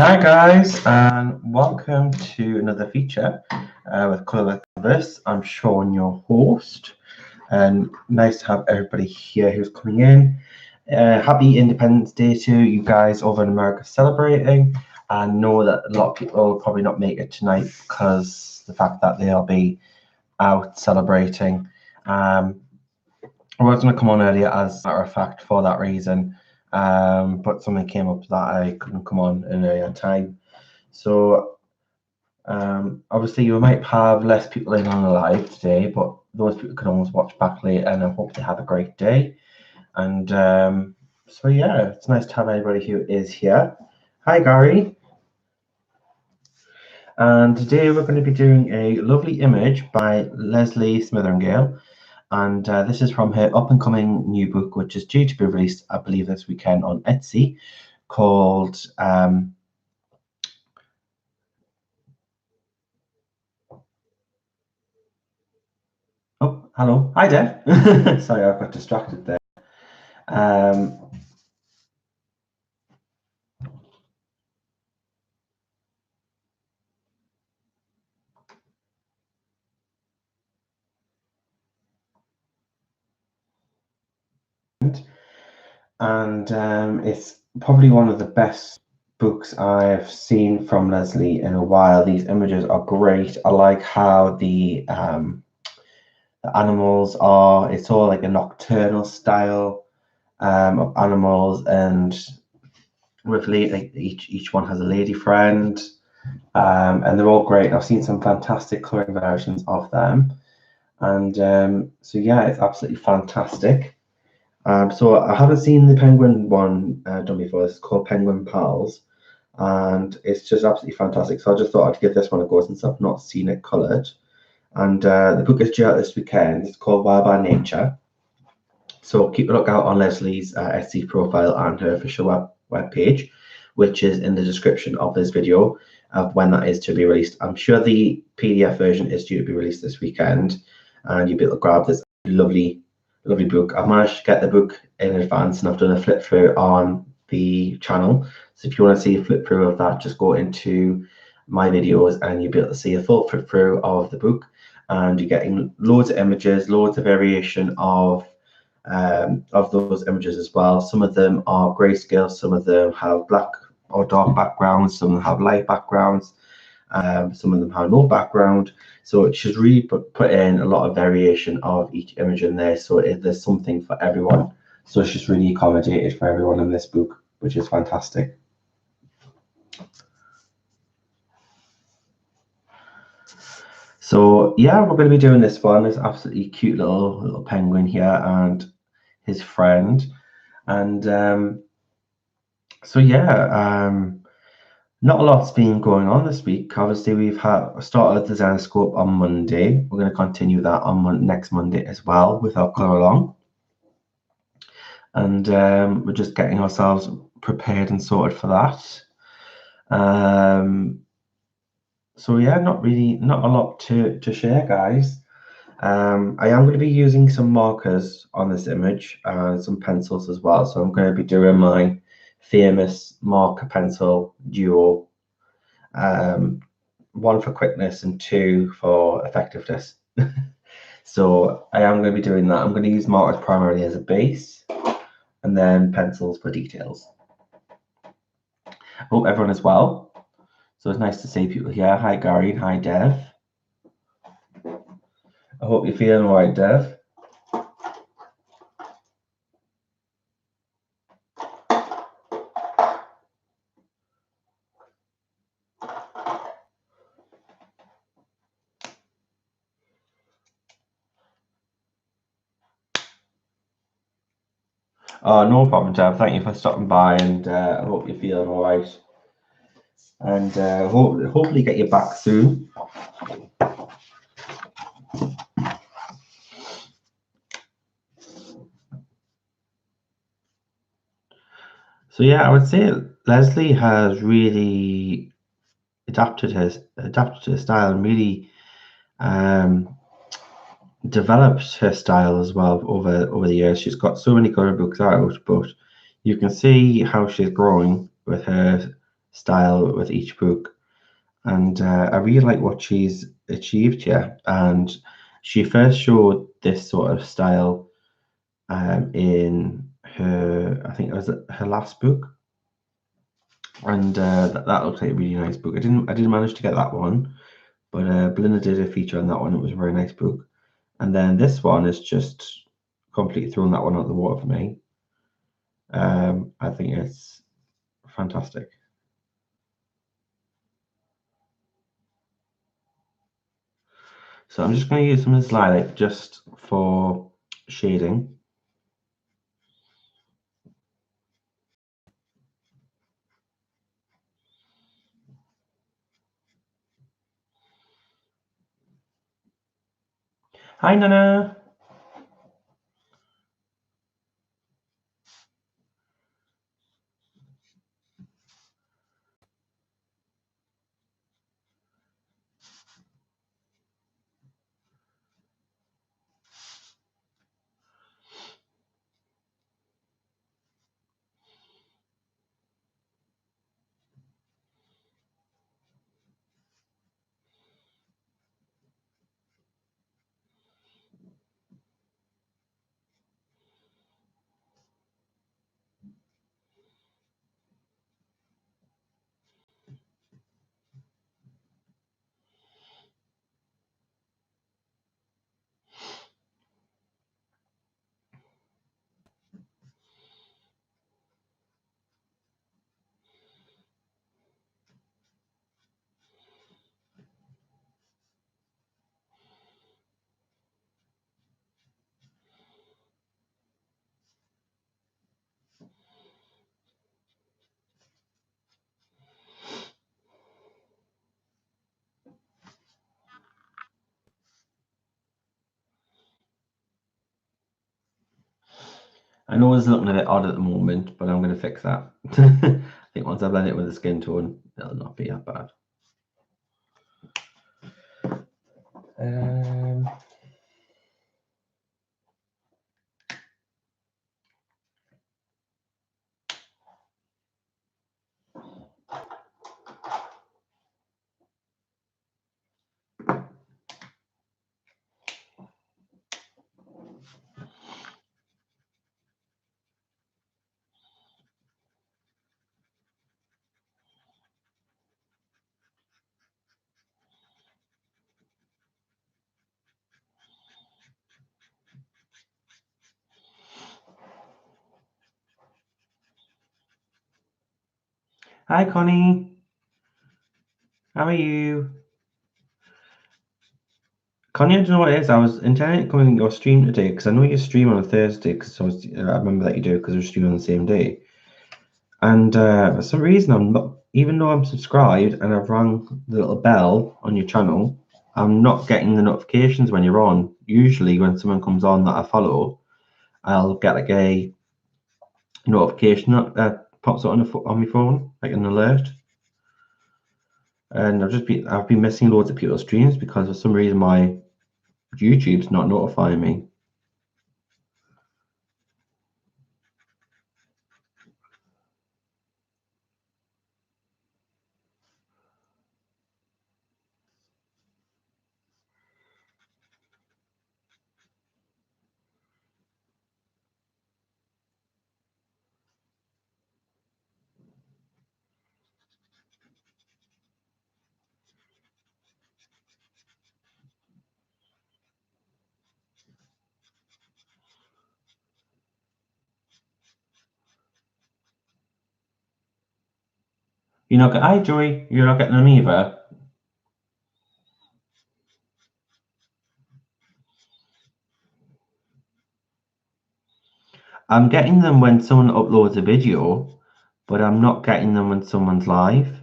Hi guys, and welcome to another feature with Colour Canvas. I'm Sean, your host, and nice to have everybody here who's coming in. Happy Independence Day to you guys over in America celebrating. I know that a lot of people will probably not make it tonight because the fact that they'll be out celebrating. I was going to come on earlier as a matter of fact for that reason. But something came up that I couldn't come on in earlier time. So obviously you might have less people in on the live today, but those people can always watch back later, and I hope they have a great day. And so yeah, it's nice to have everybody who is here. Hi Gary. And today we're going to be doing a lovely image by Lesley Smitheringale. And this is from her up-and-coming new book, which is due to be released, I believe, this weekend on Etsy, called oh, hello. Hi, Dev. Sorry, I got distracted there. And it's probably one of the best books I've seen from Lesley in a while. These images are great. I like how the animals are. It's all like a nocturnal style of animals, and with like each one has a lady friend, and they're all great. I've seen some fantastic colouring versions of them, and so yeah, it's absolutely fantastic. So I haven't seen the penguin one done before. It's called Penguin Pals, and it's just absolutely fantastic. So I just thought I'd give this one a go since I've not seen it coloured. And the book is due out this weekend. It's called Wild by Nature. So keep a lookout on Lesley's Etsy profile and her official web page, which is in the description of this video of when that is to be released. I'm sure the PDF version is due to be released this weekend, and you'll be able to grab this lovely book. I've managed to get the book in advance, and I've done a flip through on the channel. So if you want to see a flip through of that, just go into my videos and you'll be able to see a full flip through of the book. And you're getting loads of images, loads of variation of those images as well. Some of them are grayscale, some of them have black or dark backgrounds, some of them have light backgrounds, some of them have no background. So it should really put in a lot of variation of each image in there, so there's something for everyone. So it's just really accommodated for everyone in this book, which is fantastic. So yeah, we're going to be doing this one. This absolutely cute little penguin here and his friend. And so yeah, not a lot's been going on this week. Obviously, we've started Design Scope on Monday. We're going to continue that on next Monday as well with our colour along. And we're just getting ourselves prepared and sorted for that. So yeah, not a lot to share, guys. I am going to be using some markers on this image and some pencils as well. So I'm going to be doing my famous marker pencil duo, one for quickness and two for effectiveness. So I am going to be doing that. I'm going to use markers primarily as a base and then pencils for details. I hope everyone is well. So it's nice to see people here. Hi Gary, hi Dev. I hope you're feeling all right, Dev. No problem, Dev. Thank you for stopping by, and I hope you're feeling all right. And hopefully get you back soon. So yeah, I would say Lesley has really adapted her style and really developed her style as well over the years. She's got so many colour books out, but you can see how she's growing with her style with each book. And I really like what she's achieved here. And she first showed this sort of style in her, I think it was her last book, and that looks like a really nice book. I didn't manage to get that one, but Belinda did a feature on that one. It was a very nice book. And then this one is just completely thrown that one out of the water for me. I think it's fantastic. So I'm just going to use some of this lilac just for shading. Hi, Nana. I know it's looking a bit odd at the moment, but I'm going to fix that. I think once I blend it with the skin tone, it'll not be that bad. Hi, Connie. How are you? Connie, I don't know what it is. I was intending to come in your stream today because I know you stream on a Thursday. Because I remember that you do because we're streaming on the same day. And for some reason, I'm not. Even though I'm subscribed and I've rang the little bell on your channel, I'm not getting the notifications when you're on. Usually, when someone comes on that I follow, I'll get like a notification that pops up on my phone, like an alert. And I've been missing loads of people's streams because for some reason my YouTube's not notifying me. Hi Joy, you're not getting them either. I'm getting them when someone uploads a video, but I'm not getting them when someone's live.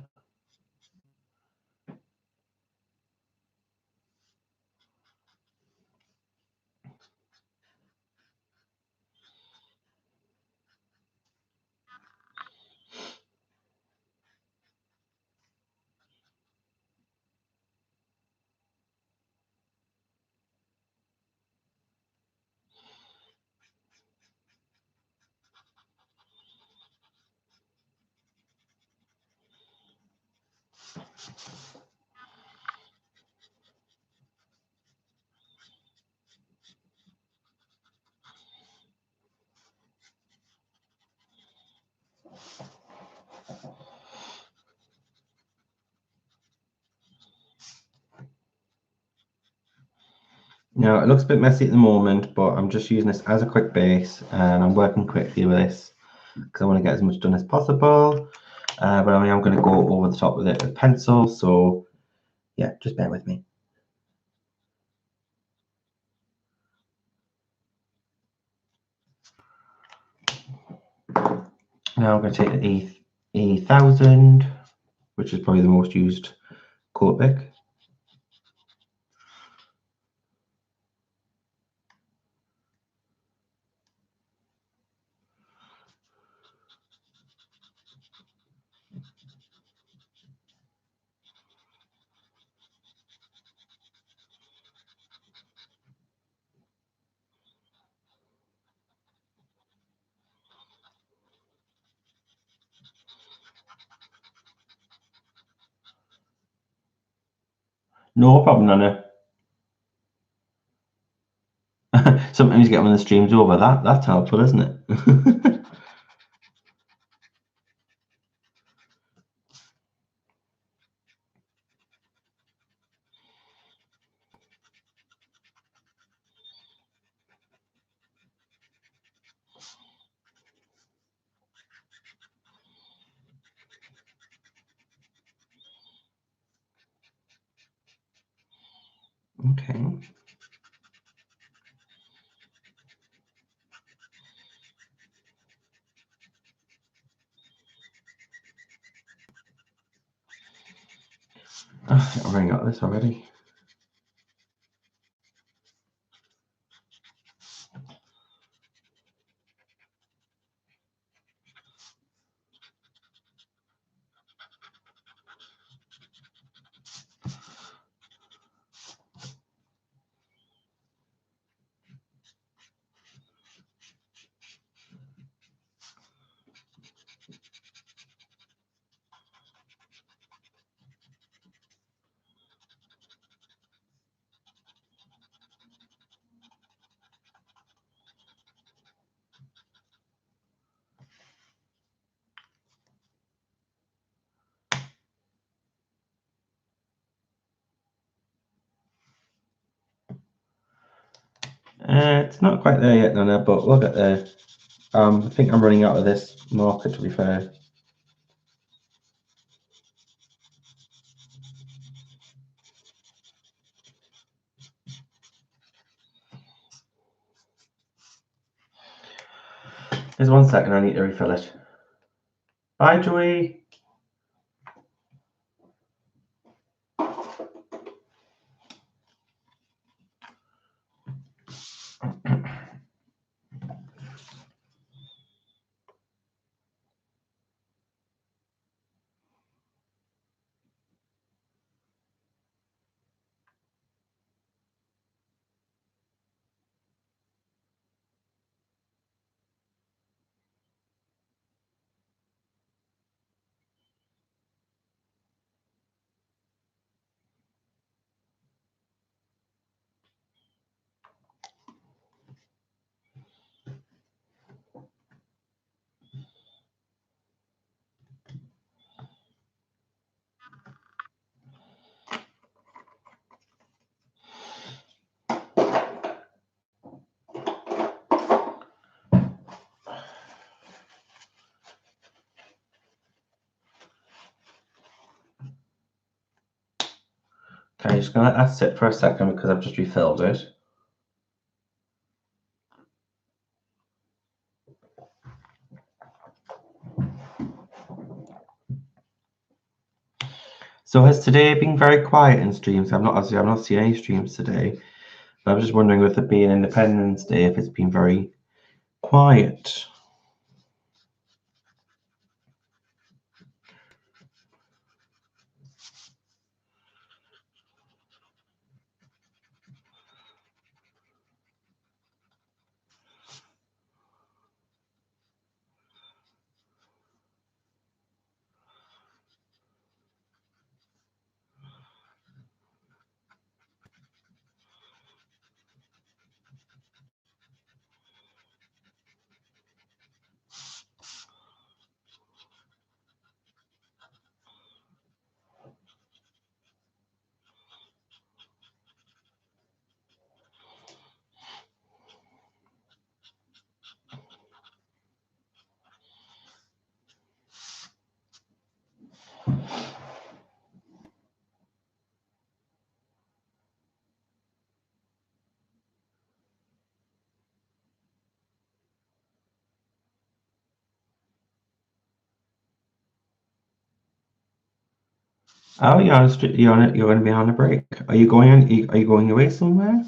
Now it looks a bit messy at the moment, but I'm just using this as a quick base and I'm working quickly with this because I want to get as much done as possible. But I am going to go over the top with it with pencil, so yeah, just bear with me. Now I'm going to take the E1000, which is probably the most used coat pick. No problem, Nana. Sometimes you get when the stream's over. That's helpful, isn't it? Okay. I'm running out of this already. It's not quite there yet, Nana, but we'll get there. I think I'm running out of this marker, to be fair. There's 1 second, I need to refill it. Bye, Joey. Okay, just gonna let that sit for a second because I've just refilled it. So has today been very quiet in streams? I've not seen any streams today. But I'm just wondering with it being Independence Day if it's been very quiet. Oh, you're going to be on a break. Are you going? Are you going away somewhere?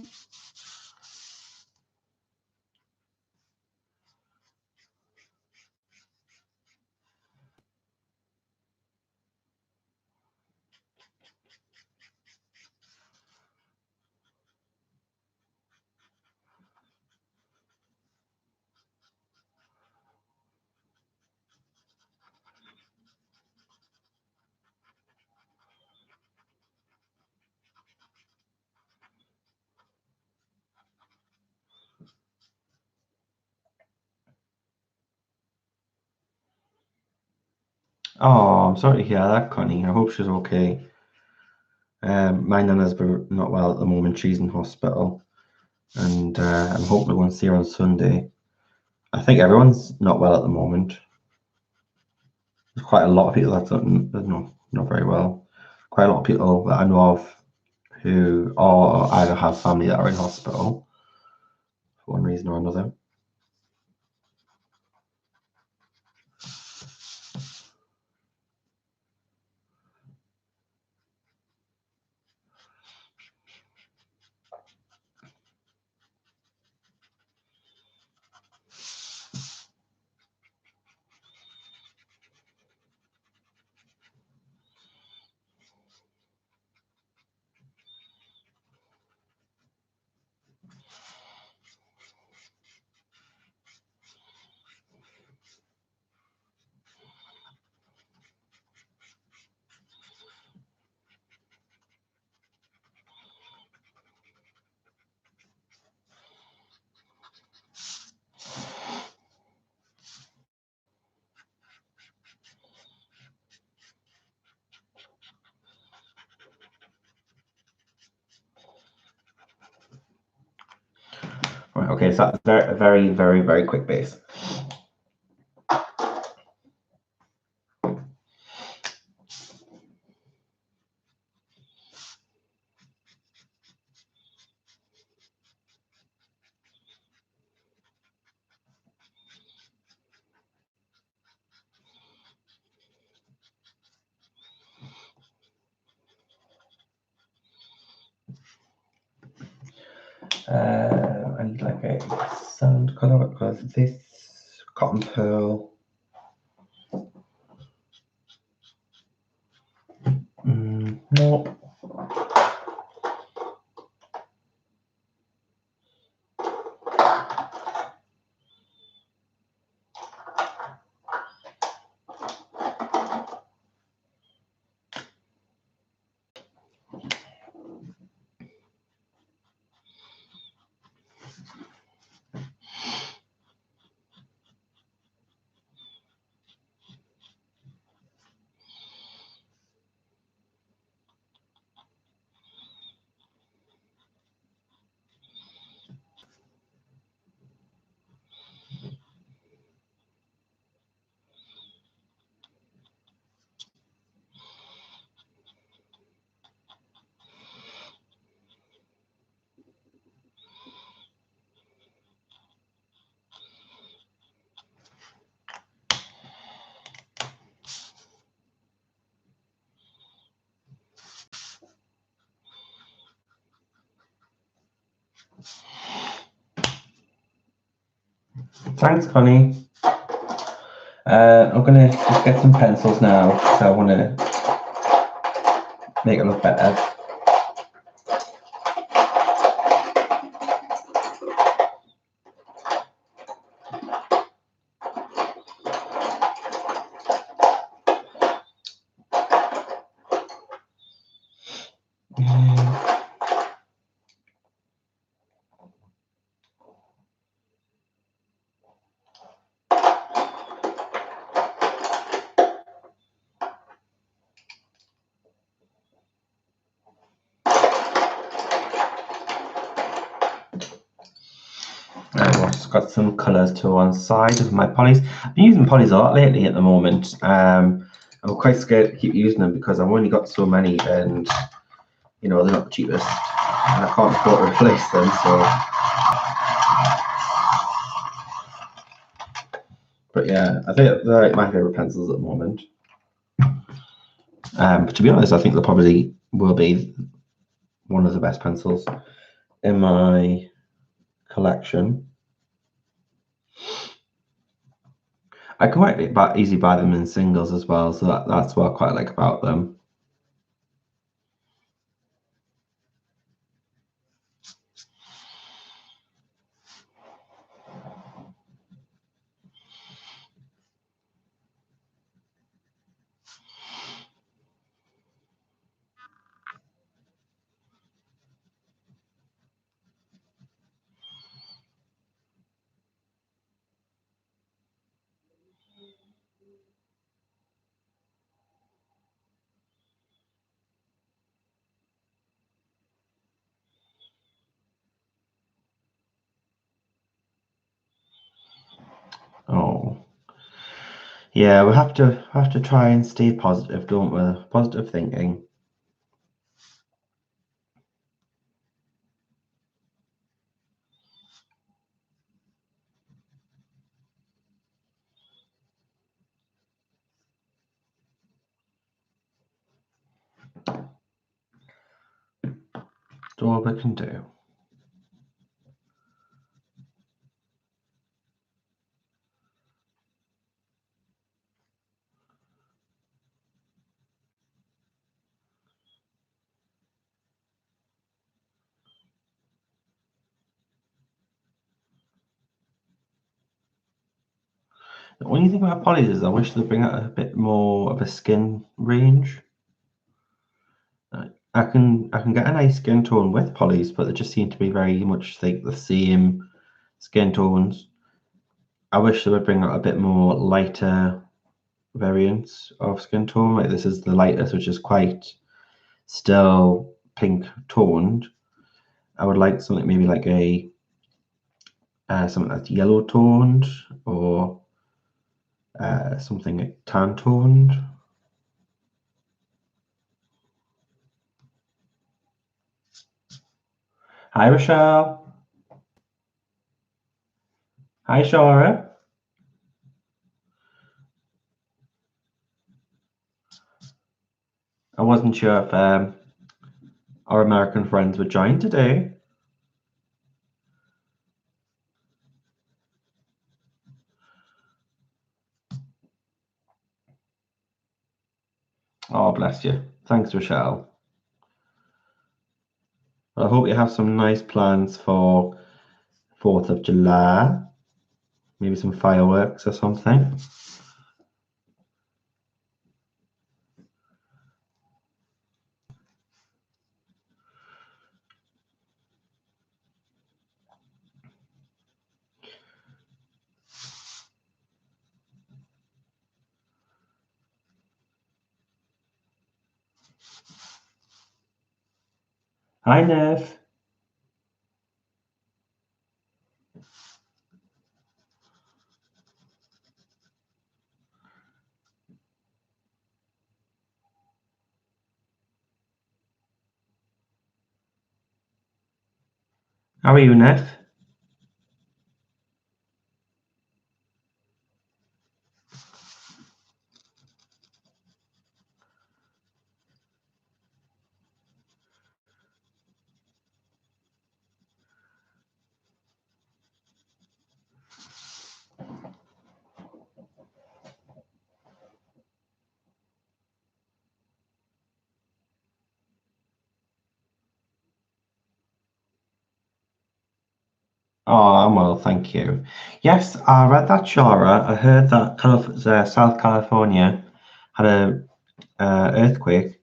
Oh, I'm sorry to hear that, Connie. I hope she's okay. My nana's not well at the moment. She's in hospital, and I'm hoping we'll see her on Sunday. I think everyone's not well at the moment. There's quite a lot of people that are not very well. Quite a lot of people that I know of who are either have family that are in hospital for one reason or another. Right, okay, so that's a very, very, very quick base. I need like a sand color because this cotton pearl. No. Thanks, Connie. I'm gonna just get some pencils now, so I want to make it look better. I've just got some colours to one side of my polys. I've been using polys a lot lately at the moment. I'm quite scared to keep using them because I've only got so many, and you know they're not the cheapest, and I can't afford to replace them. But yeah, I think they're like my favourite pencils at the moment. But to be honest, I think they probably will be one of the best pencils in my collection. I can quite easily buy them in singles as well, so that's what I quite like about them. Oh, yeah, we have to try and stay positive, don't we? Positive thinking. That's all we can do. The only thing about polys is I wish they'd bring out a bit more of a skin range. I can get a nice skin tone with polys, but they just seem to be very much like the same skin tones. I wish they would bring out a bit more lighter variants of skin tone. Like this is the lightest, which is quite still pink toned. I would like something maybe like a something that's yellow toned or something like tan toned. Hi, Rochelle. Hi, Shara. I wasn't sure if our American friends would join today. Oh, bless you. Thanks, Rochelle. Well, I hope you have some nice plans for 4th of July. Maybe some fireworks or something. Hi, Nev. How are you, Nev? Oh, I'm well, thank you. Yes, I read that, Shara. I heard that South California had a earthquake,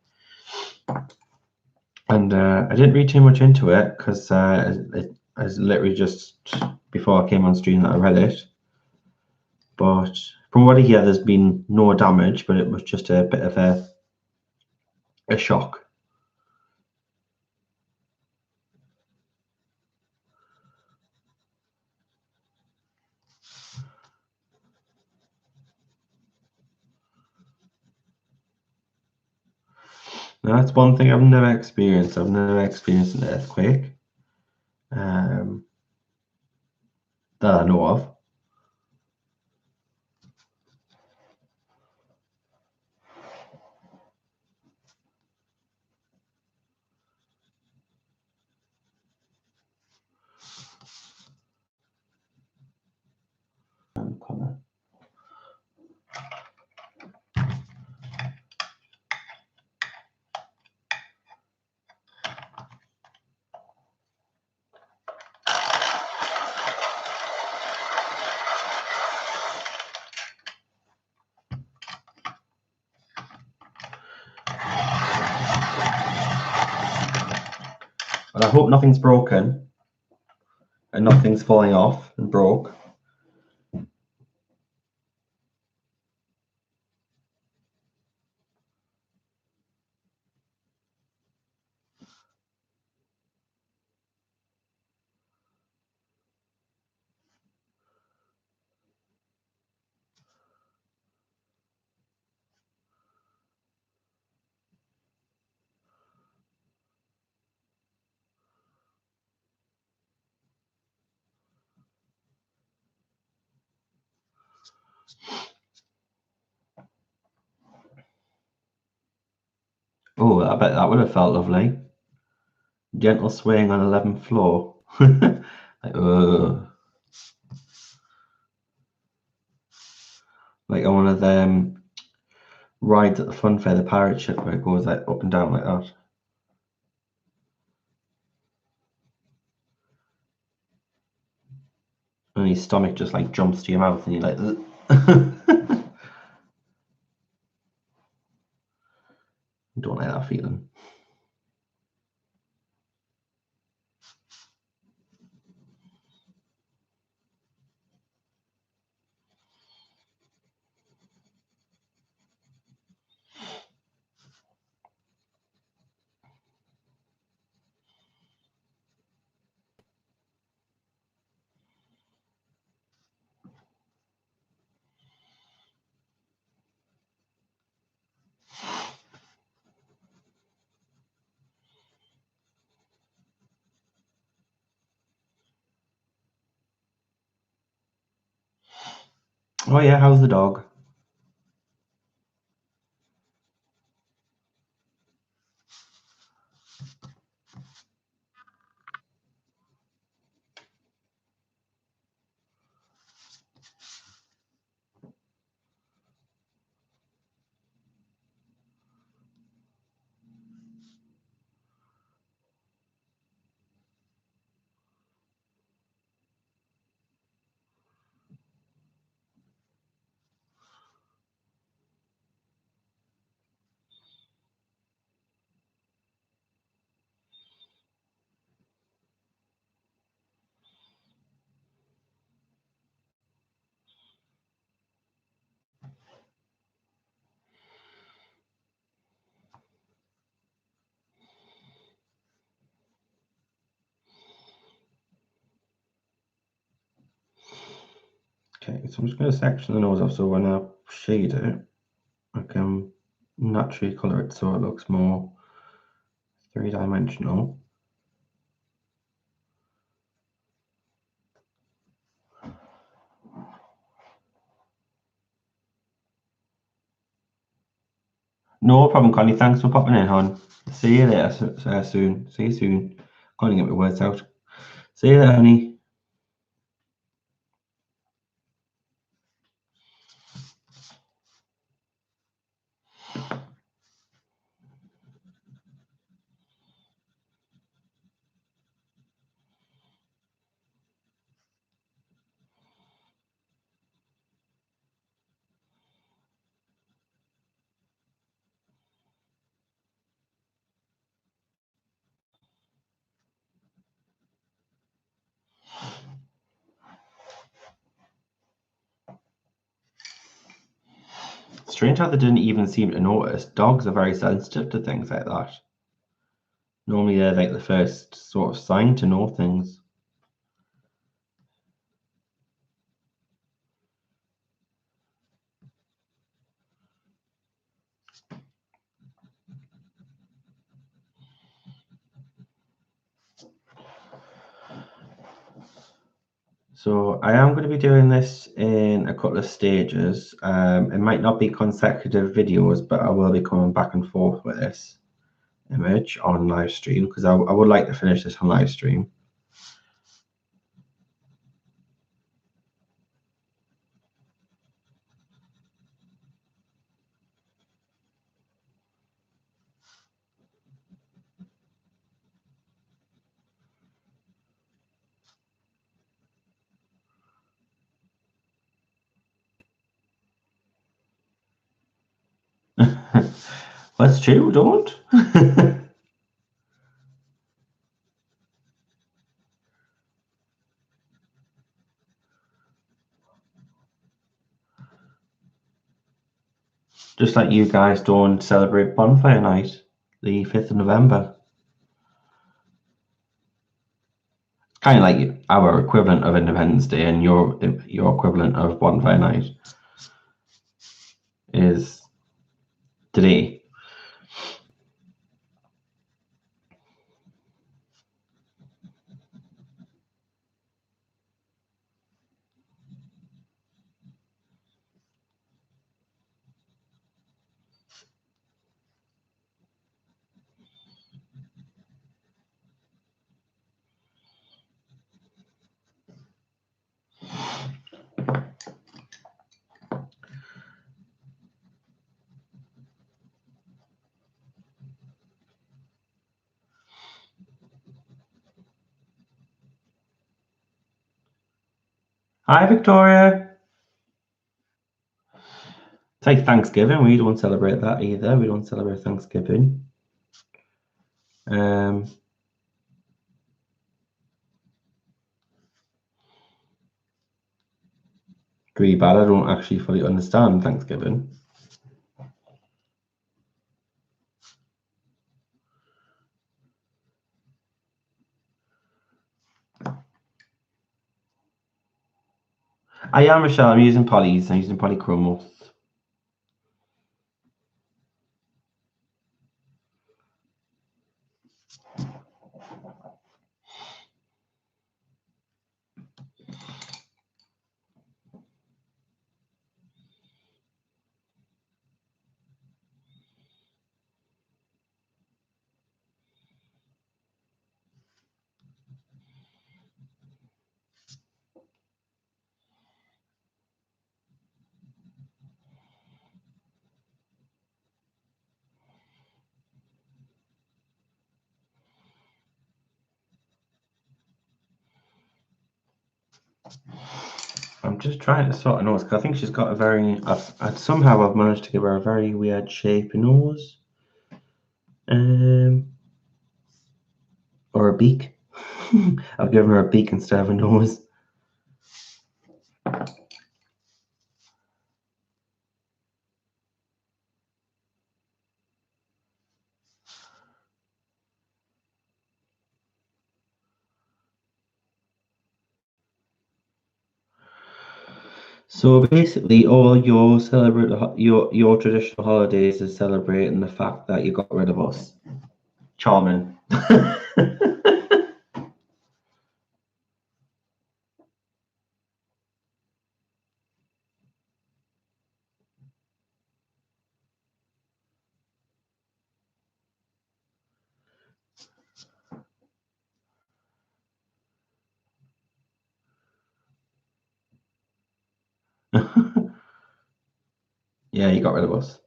and I didn't read too much into it because it was literally just before I came on stream that I read it. But from what I hear, there's been no damage, but it was just a bit of a shock. Now, that's one thing I've never experienced. I've never experienced an earthquake that I know of. colour. And I hope nothing's broken and nothing's falling off and broke. Oh, I bet that would have felt lovely. Gentle swaying on 11th floor. Like, like on one of them rides at the fun fair, the pirate ship, where it goes like up and down like that. And your stomach just like jumps to your mouth and you're like, don't like that feeling. Oh yeah, how's the dog? Okay, so I'm just going to section the nose off so when I shade it, I can naturally colour it so it looks more three-dimensional. No problem, Connie. Thanks for popping in, hon. See you later soon. See you soon. Can't get my words out. See you later, honey. Strange how they didn't even seem to notice. Dogs are very sensitive to things like that. Normally they're like the first sort of sign to know things. So I am going to be doing this in a couple of stages. It might not be consecutive videos, but I will be coming back and forth with this image on live stream because I would like to finish this on live stream. That's true, don't. Just like you guys don't celebrate Bonfire Night, the 5th of November. Kind of like our equivalent of Independence Day, and your equivalent of Bonfire Night is today. Hi, Victoria. It's like Thanksgiving. We don't celebrate that either. We don't celebrate Thanksgiving. Pretty bad. I don't actually fully understand Thanksgiving. I am, Michelle. I'm using Polly's. I'm using polychromos. I'm just trying to sort of nose because I think she's got a very. Somehow I've managed to give her a very weird shape nose, or a beak. I've given her a beak instead of a nose. So basically, all your your traditional holidays is celebrating the fact that you got rid of us. Charming. Yeah, you got rid of us.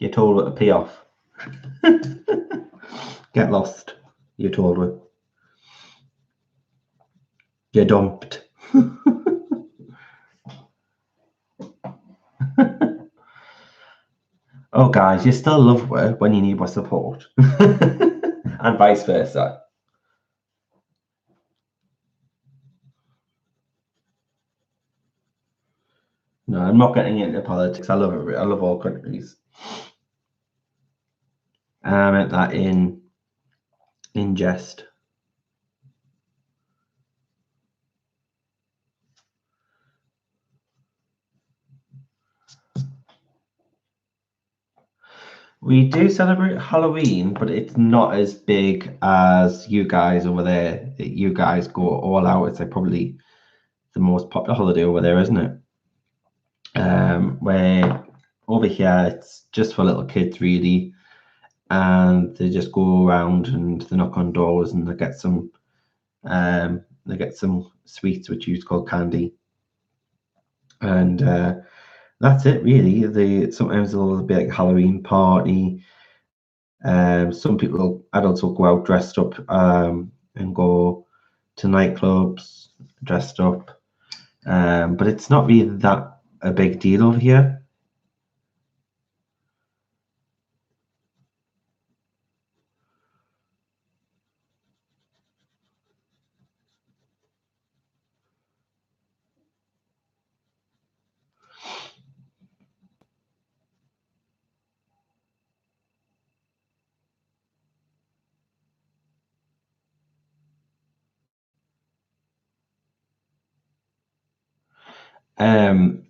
You're told what to pay off. Get lost. You're told what. You're dumped. Oh, guys, you still love her when you need my support, and vice versa. No, I'm not getting into politics. I love it. I love all countries. I meant that in jest. We do celebrate Halloween, but it's not as big as you guys over there. You guys go all out. It's like probably the most popular holiday over there, isn't it? Where over here it's just for little kids really, and they just go around and they knock on doors and they get some sweets which you call candy, and that's it really. Sometimes there'll be like a Halloween party. Some people, adults, will go out dressed up and go to nightclubs dressed up, but it's not really that a big deal over here.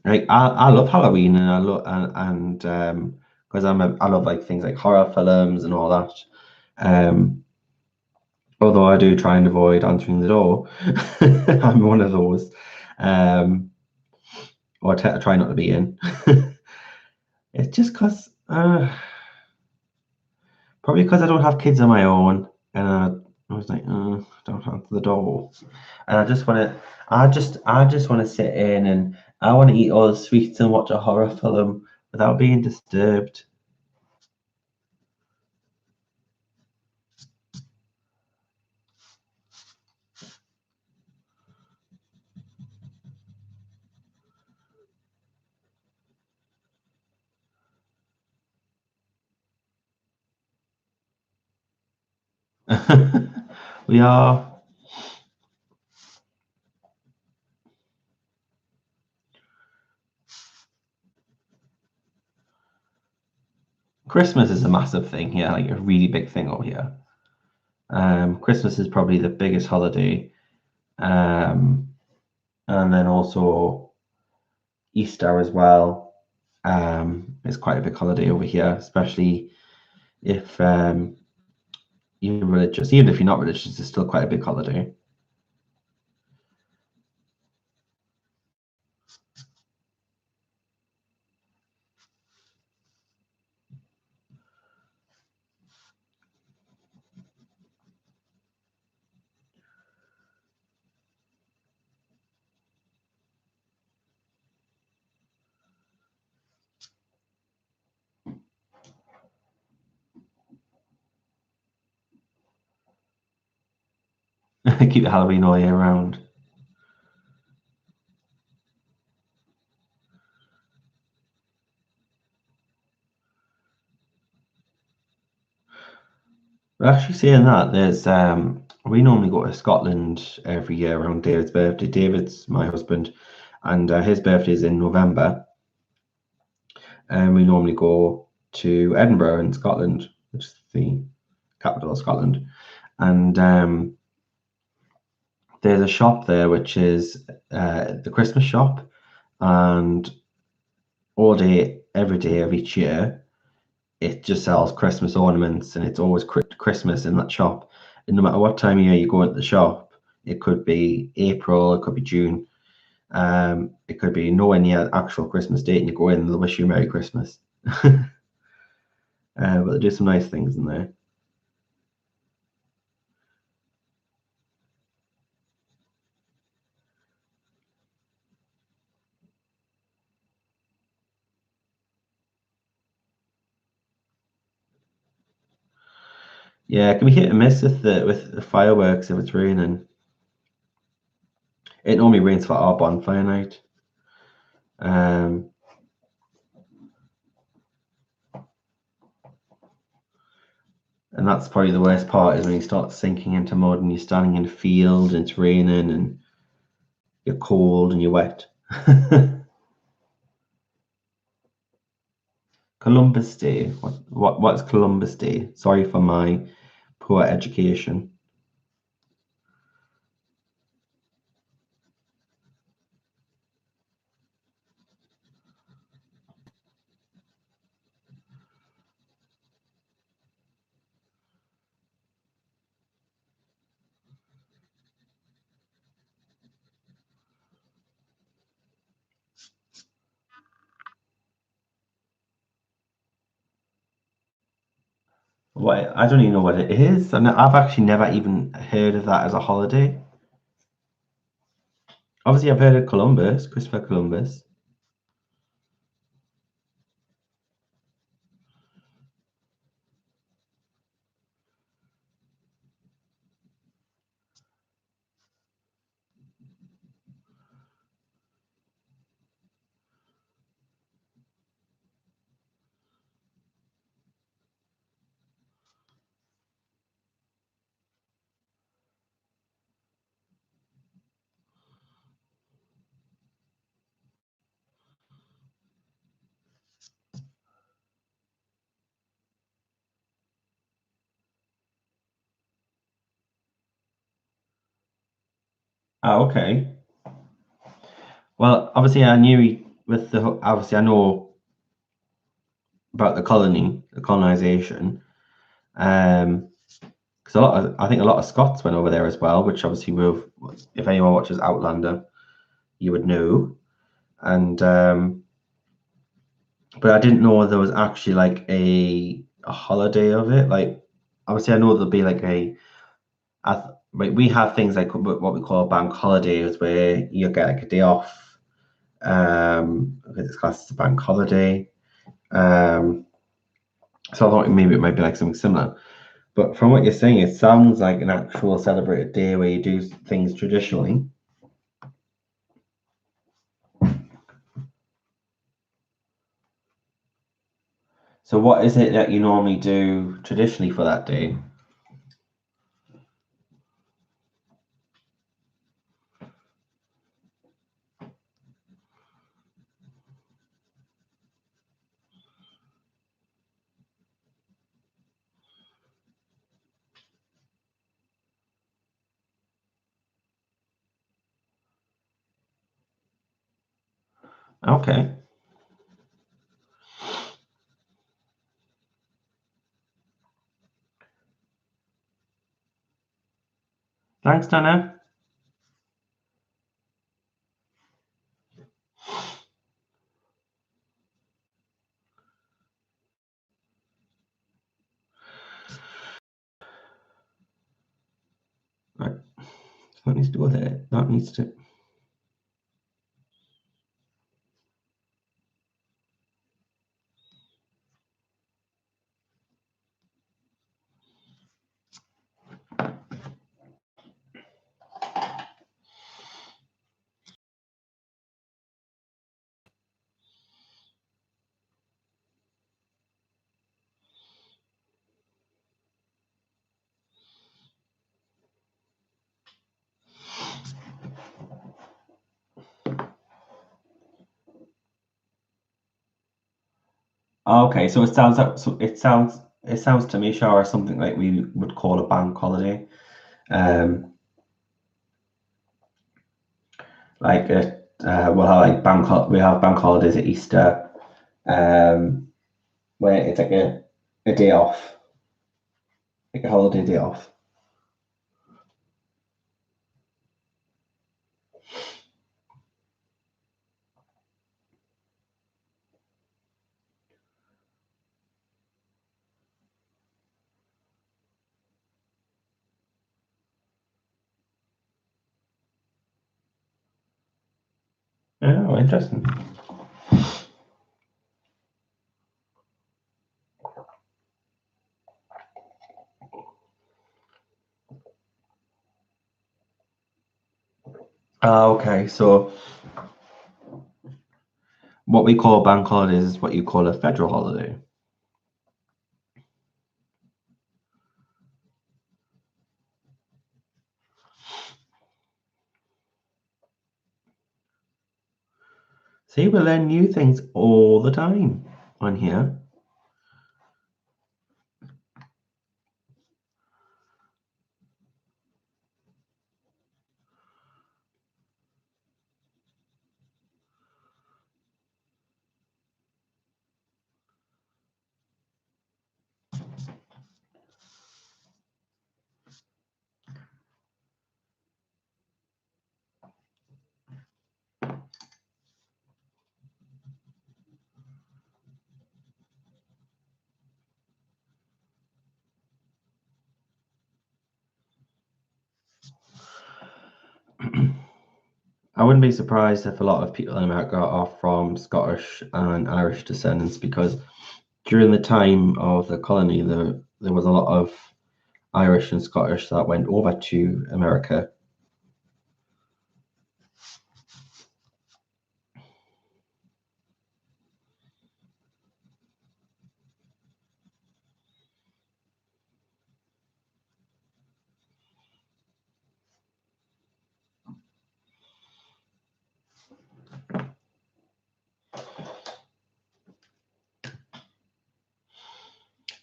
Like I love Halloween, and I love and because I love like things like horror films and all that. Um, Although I do try and avoid answering the door. I'm one of those. Um, or I try not to be in. It's just because probably because I don't have kids of my own, and I was like, don't answer the door, and I just want to sit in, and I want to eat all the sweets and watch a horror film without being disturbed. We are. Christmas is a massive thing here, like a really big thing over here. Christmas is probably the biggest holiday, um, and then also Easter as well. Is quite a big holiday over here, especially if you're religious. Even if you're not religious, it's still quite a big holiday. Keep Halloween all year round. But actually, saying that, there's we normally go to Scotland every year around David's birthday. David's my husband, and his birthday is in November. And we normally go to Edinburgh in Scotland, which is the capital of Scotland. And there's a shop there which is the Christmas shop, and all day, every day of each year, it just sells Christmas ornaments, and it's always Christmas in that shop. And no matter what time of year you go into the shop, it could be April, it could be June, it could be nowhere near the actual Christmas date, and you go in and they'll wish you a Merry Christmas. But they do some nice things in there. Yeah, it can be hit and miss with the fireworks if it's raining. It normally rains for our bonfire night. Um, and that's probably the worst part is when you start sinking into mud and you're standing in a field and it's raining and you're cold and you're wet. Columbus Day. What's Columbus Day? Sorry for my poor education. What I don't even know what it is. And I've actually never even heard of that as a holiday. Obviously, I've heard of Columbus, Christopher Columbus. Oh, okay. Well, obviously, I knew with the obviously I know about the colonization. Because I think a lot of Scots went over there as well, which obviously will, if anyone watches Outlander, you would know. And but I didn't know there was actually like a holiday of it. Like obviously, I know there'll be like like we have things like what we call bank holidays, where you get like a day off. Because it's classed as a bank holiday. So I thought maybe it might be like something similar. But from what you're saying, it sounds like an actual celebrated day where you do things traditionally. So what is it that you normally do traditionally for that day? Okay. Thanks, Dana. Right. That needs to go there. That needs to. Okay, so it sounds to me, Shara, something like we would call a bank holiday. Um, we'll have like we have bank holidays at Easter, um, where it's like a day off, like a holiday day off. Oh, interesting. Okay, so what we call bank holidays is what you call a federal holiday. See, we learn new things all the time on here. I wouldn't be surprised if a lot of people in America are from Scottish and Irish descendants, because during the time of the colony, there was a lot of Irish and Scottish that went over to America.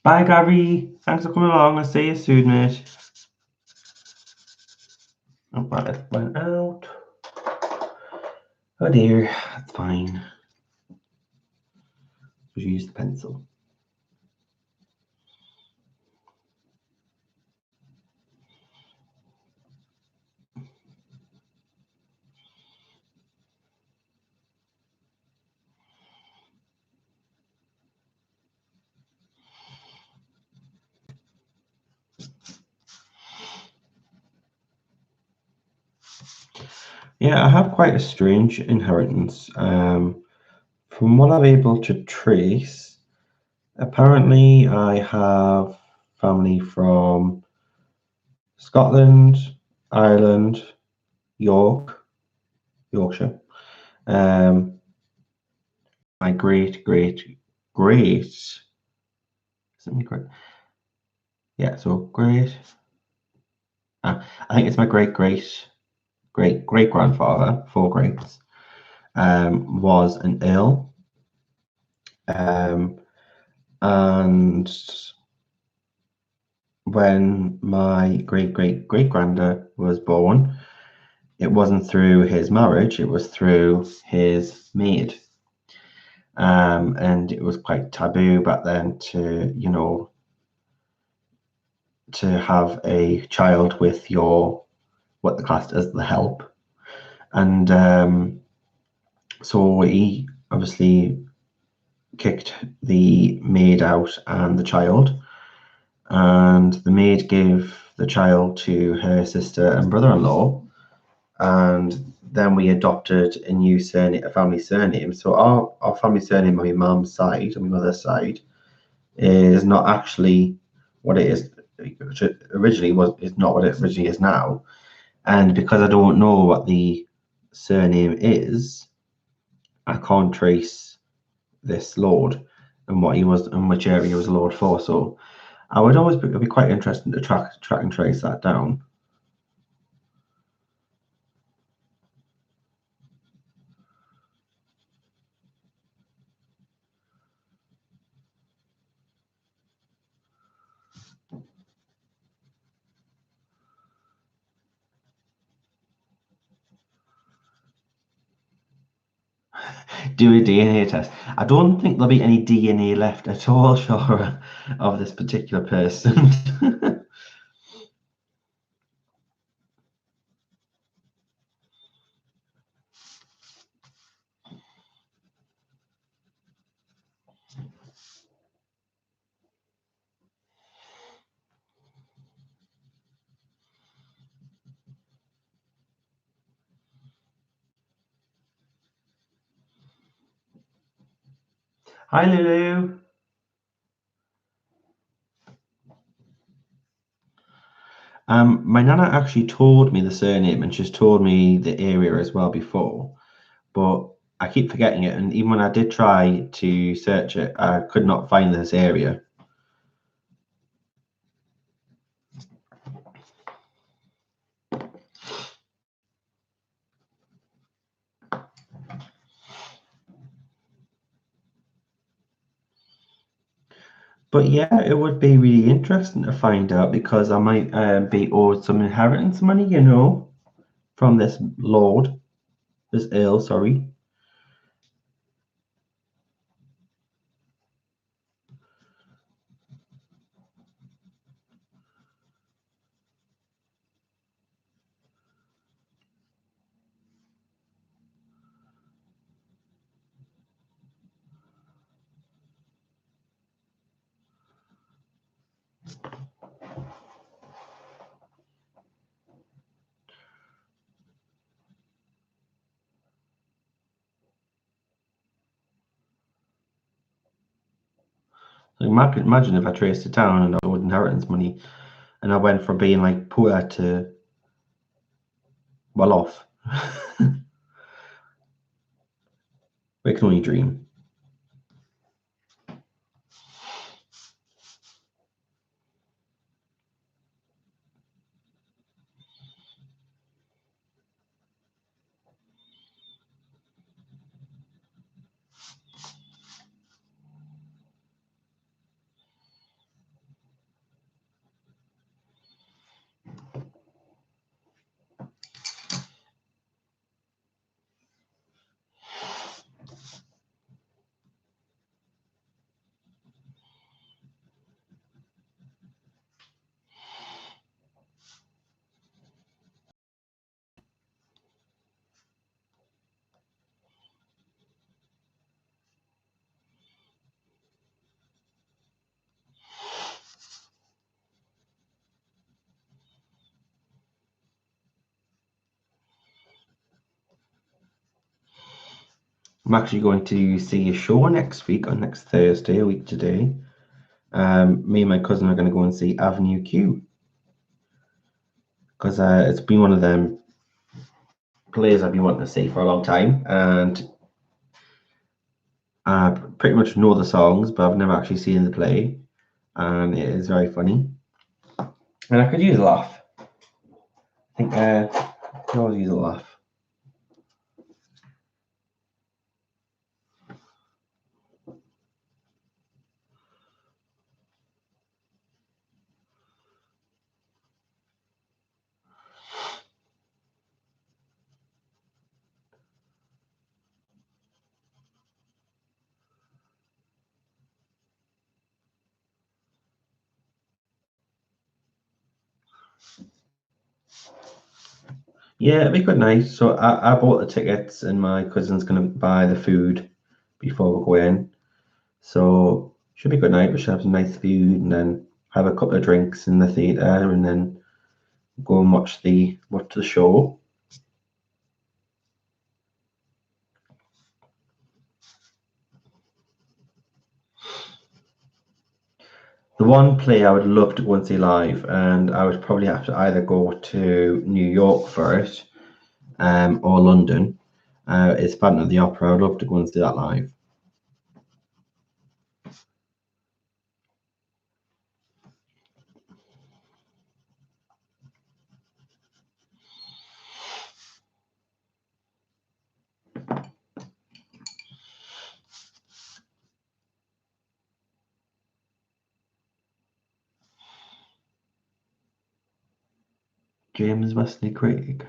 Bye, Gary. Thanks for coming along. I'll see you soon, mate. Oh, that went out. Oh dear, that's fine. Just use the pencil. Yeah, I have quite a strange inheritance. From what I'm able to trace, apparently I have family from Scotland, Ireland, Yorkshire. My great is it my great? Yeah, so great. I think it's my great grandfather, four greats, was an earl. And when my great granddad was born, it wasn't through his marriage, it was through his maid. And it was quite taboo back then to, to have a child with your what the classed as the help. And so he obviously kicked the maid out and the child, and the maid gave the child to her sister and brother-in-law, and then we adopted a new surname, a family surname. So our family surname on my mum's side, on my mother's side, is not actually what it is originally was. Is not what it originally is now. And because I don't know what the surname is, I can't trace this lord and what he was and which area he was a lord for. So I would always be, it'd be quite interesting to track and trace that down. Do a DNA test. I don't think there'll be any DNA left at all, Shara, of this particular person. Hi, Lulu. My nana actually told me the surname and she's told me the area as well before, but I keep forgetting it. And even when I did try to search it, I could not find this area. But yeah, it would be really interesting to find out because I might be owed some inheritance money, from this lord, this earl, sorry. So imagine if I traced it down and I owed inheritance money and I went from being like poor to well off. We can only dream. I'm actually going to see a show next week, on next Thursday, a week today. Me and my cousin are going to go and see Avenue Q, because it's been one of them plays I've been wanting to see for a long time, and I pretty much know the songs, but I've never actually seen the play, and it is very funny. And I could use a laugh. I think I could always use a laugh. Yeah, it'd be quite nice. So I bought the tickets, and my cousin's gonna buy the food before we go in. So should be a good night. We should have some nice food, and then have a couple of drinks in the theatre, and then go and watch the show. The one play I would love to go and see live, and I would probably have to either go to New York for it, or London. Is Phantom of the Opera. I'd love to go and see that live. James Wesley Craig.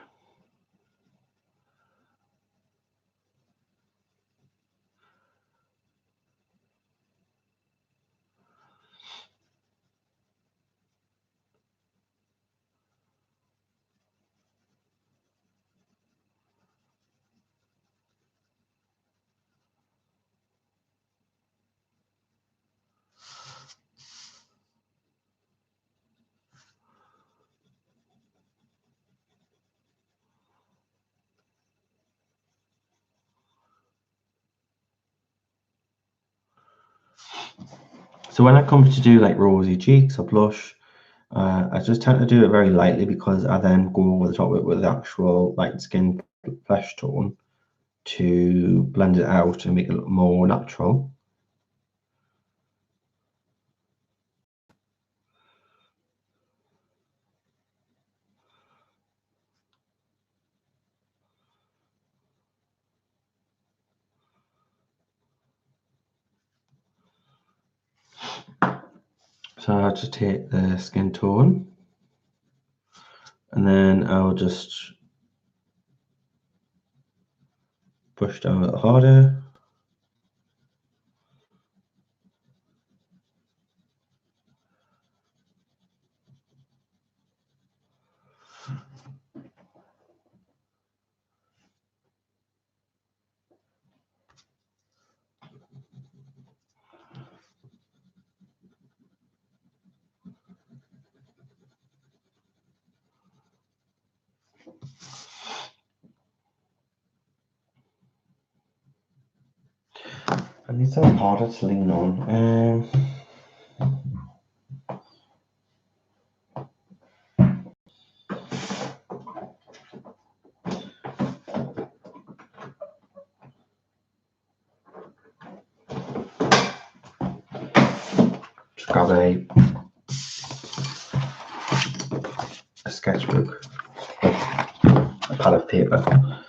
So when I come to do like rosy cheeks or blush, I just tend to do it very lightly, because I then go over the top of it with the actual light skin flesh tone to blend it out and make it look more natural. So I'll just take the skin tone, and then I'll just push down a little harder. I need something harder to lean on. Just grab a sketchbook, a pad of paper.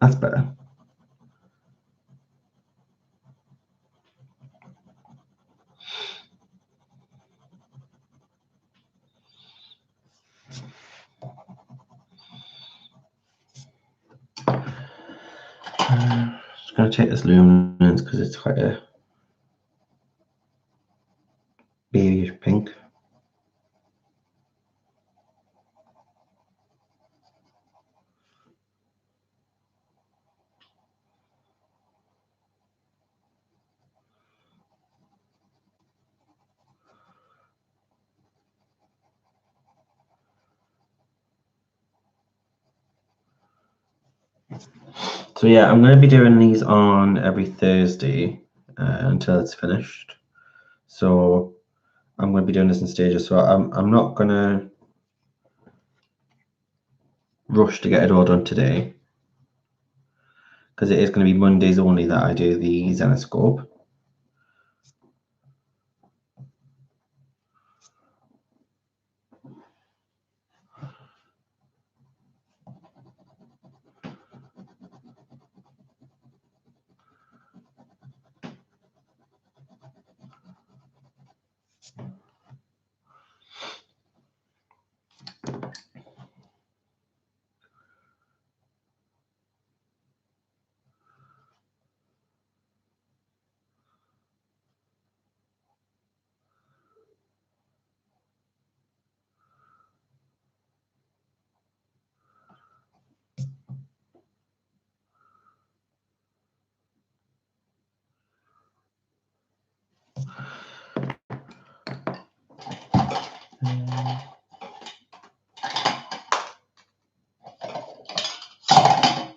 That's better. Just going to take this luminance because it's quite a babyish pink. So yeah, I'm going to be doing these on every Thursday until it's finished. So I'm going to be doing this in stages. So I'm not going to rush to get it all done today, because it is going to be Mondays only that I do the Zenoscope.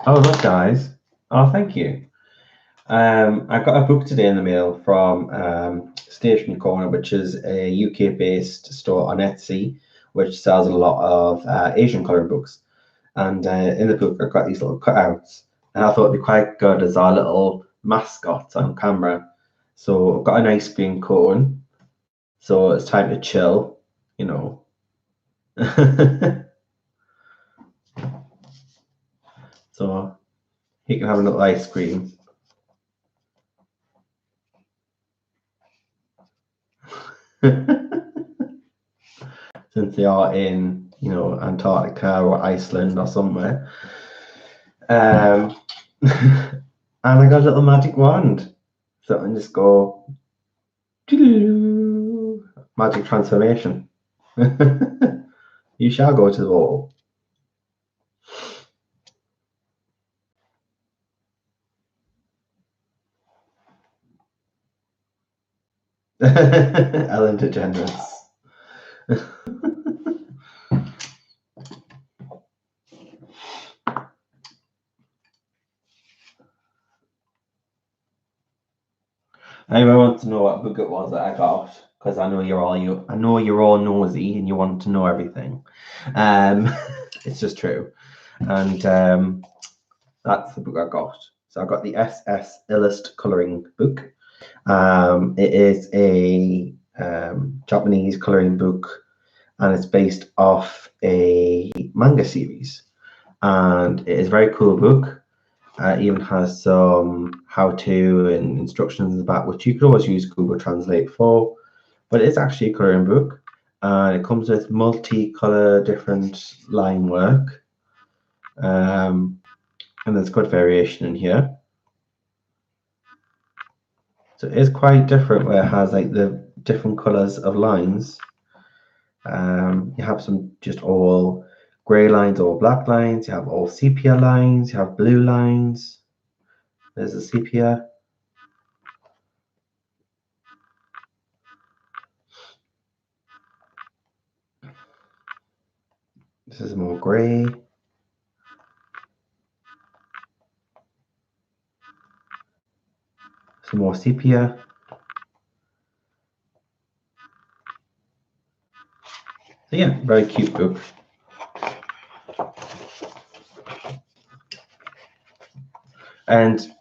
Oh, look, guys. Oh, thank you. I got a book today in the mail from Stationery Corner, which is a UK-based store on Etsy, which sells a lot of Asian colouring books. And in the book, I've got these little cutouts, and I thought it'd be quite good as our little mascots on camera. So I've got an ice cream cone, so it's time to chill, you know. So he can have a little ice cream. Since they are in, Antarctica or Iceland or somewhere. And I got a little magic wand. So I can just go magic transformation. You shall go to the wall. Ellen DeGeneres. Anyone wants to know what book it was that I got? Because I know you're all nosy and you want to know everything. It's just true, and that's the book I got. So I got the SS Illust coloring book. It is a Japanese coloring book, and it's based off a manga series. And it is a very cool book. It even has some how-to and instructions in the back, which you could always use Google Translate for. But it's actually a coloring book, and it comes with multi-color, different line work, and there's good variation in here. So it is quite different, where it has like the different colors of lines. You have some just all grey lines or black lines. You have all sepia lines. You have blue lines. There's a sepia. This is more grey. Some more sepia. So yeah, very cute book. And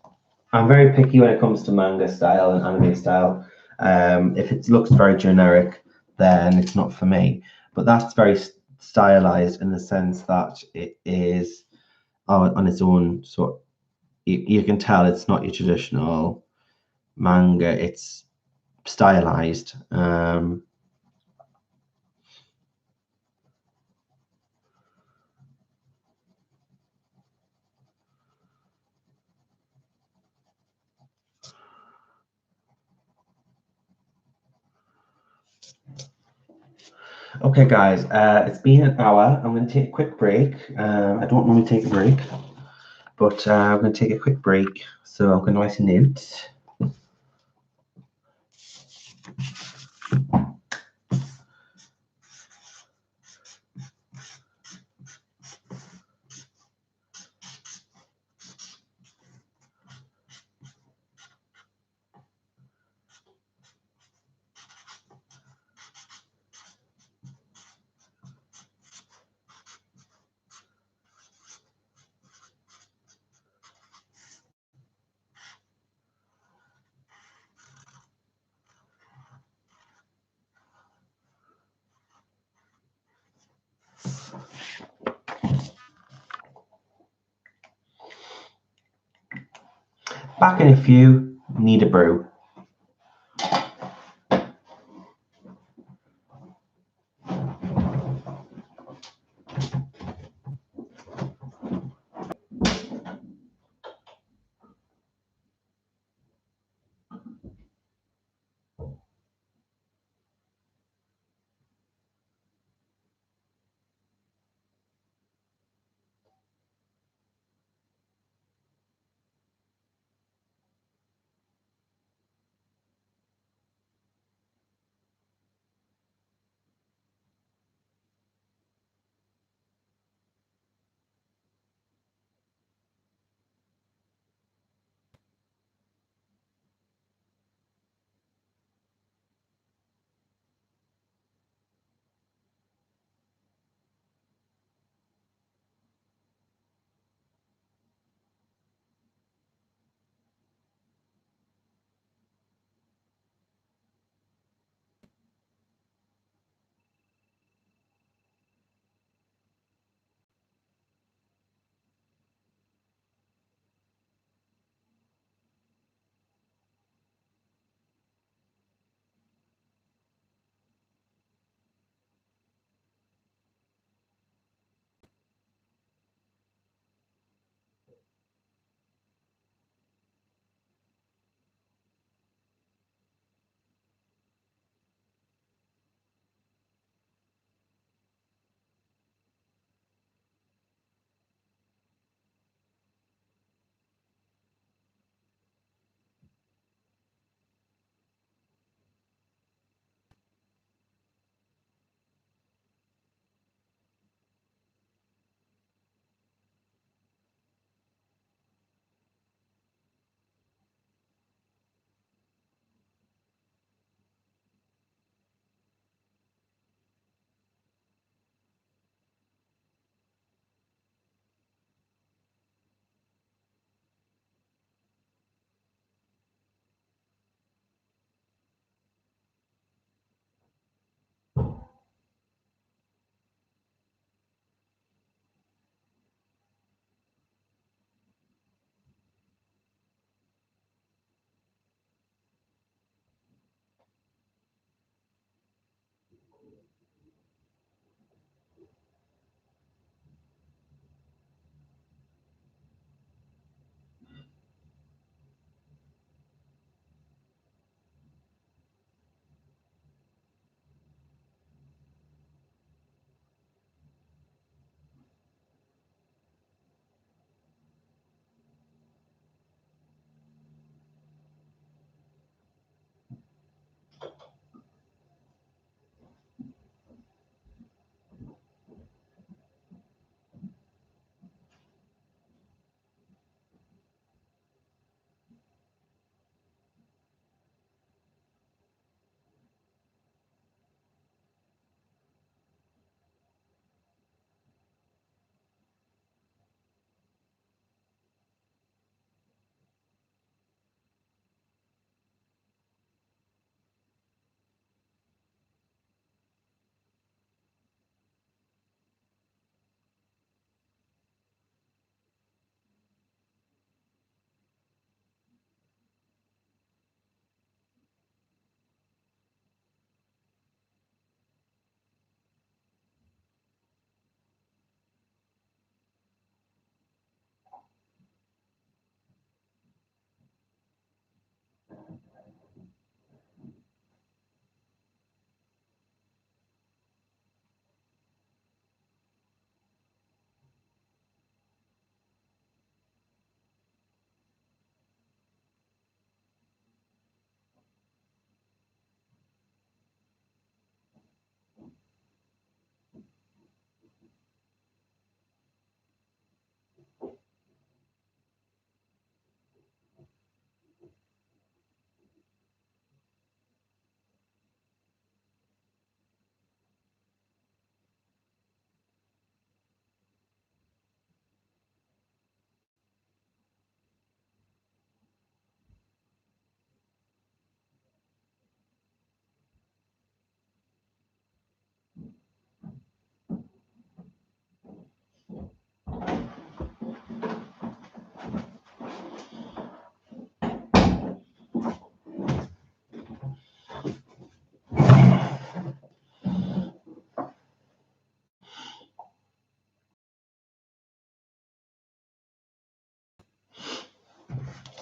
I'm very picky when it comes to manga style and anime style. If it looks very generic, then it's not for me. But that's very stylized in the sense that it is on its own. So you can tell it's not your traditional manga. It's stylized. Okay, guys, it's been an hour. I'm going to take a quick break. I don't normally take a break, but I'm going to take a quick break. So I'm going to write a note. Back in a few, need a brew.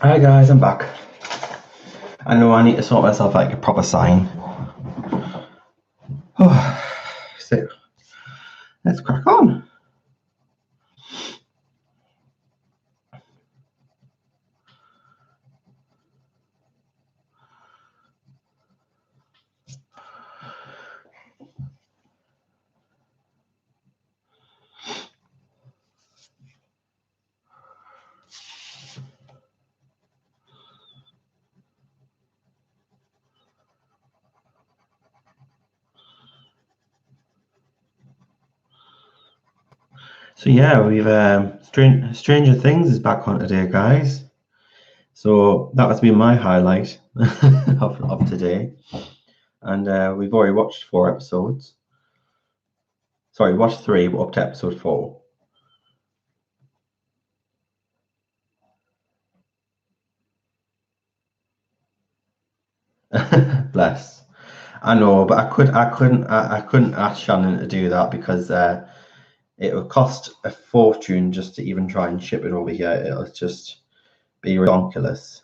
Hi guys, I'm back. I know I need to sort myself like a proper sign. So let's crack on. So yeah, we've Stranger Things is back on today, guys. So that has been my highlight of today, and we've already watched 4 episodes. Sorry, watched 3, but up to episode 4. Bless. I know, but I couldn't ask Shannon to do that because it would cost a fortune just to even try and ship it over here. It'll just be ridiculous.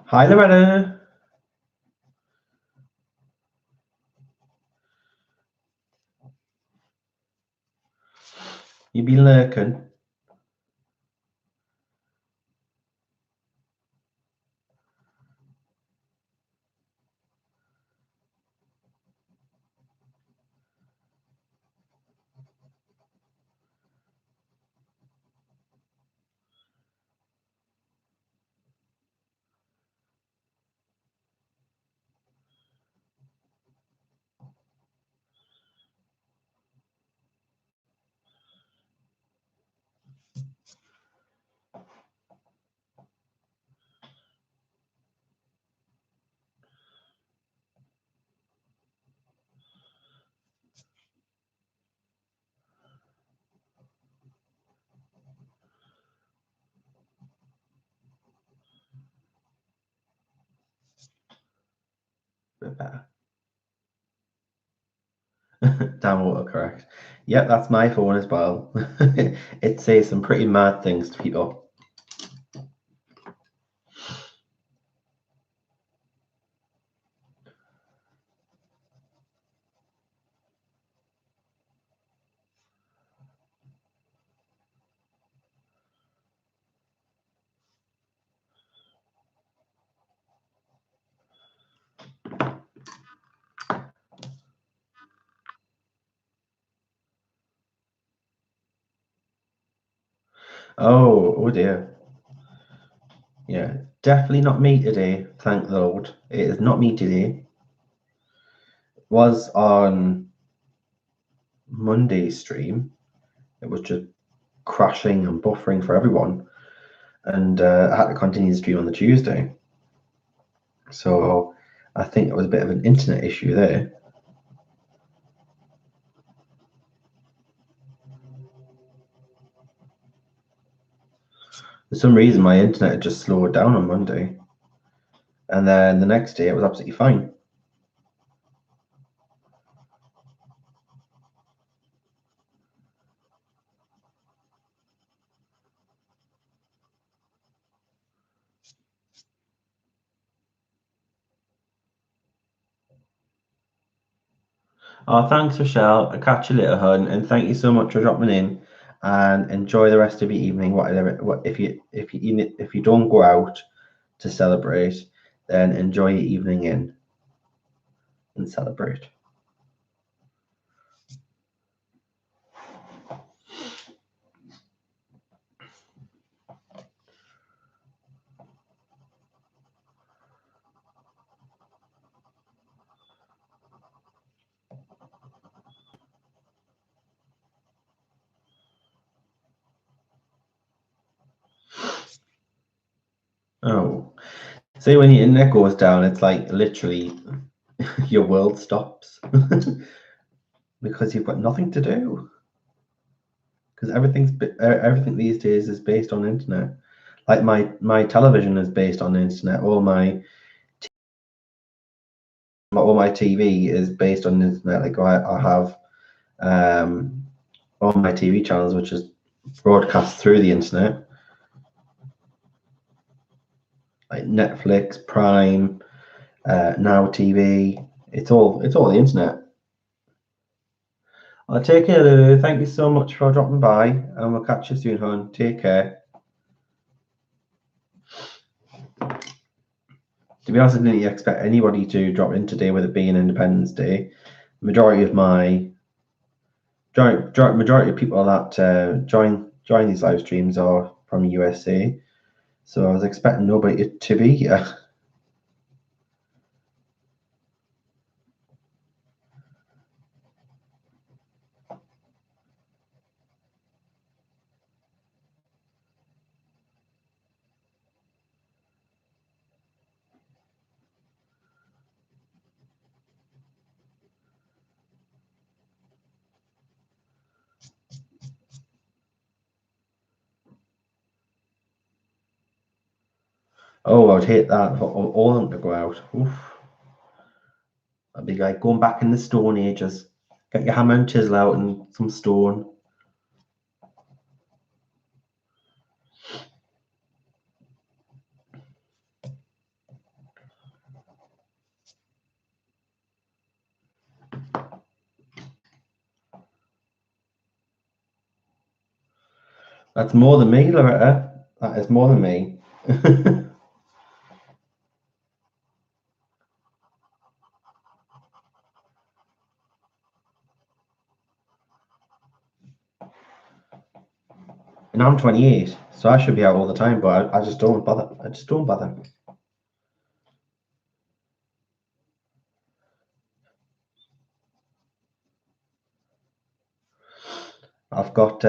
Hi, Loretta. You been lurking? Bit better. Damn autocorrect. Yep, that's my phone as well. It says some pretty mad things to people. Oh dear. Yeah, definitely not me today, thank the Lord. It is not me today. It was on Monday's stream. It was just crashing and buffering for everyone. And I had to continue the stream on the Tuesday. So I think it was a bit of an internet issue there. For some reason, my internet just slowed down on Monday. And then the next day, it was absolutely fine. Oh, thanks, Rochelle. I'll catch you later, hun, and thank you so much for dropping in. And enjoy the rest of your evening. Whatever, if you don't go out to celebrate, then enjoy your evening in and celebrate. Oh, see, when your internet goes down, it's like literally your world stops. because you've got nothing to do. Because everything these days is based on the internet. Like my television is based on the internet. All my TV is based on the internet. Like I have all my TV channels, which is broadcast through the internet, like Netflix, Prime, Now TV. It's all the internet. I'll take care, Lulu. Thank you so much for dropping by, and we'll catch you soon, hon. Take care. To be honest, I didn't expect anybody to drop in today with it being Independence Day. Majority of people that join these live streams are from the USA, so I was expecting nobody to be here. Oh, I would hate that for all of them to go out. Oof. That'd be like going back in the Stone Ages. Get your hammer and chisel out and some stone. That's more than me, Loretta. That is more than me. And I'm 28, so I should be out all the time, but I just don't bother. I just don't bother. I've got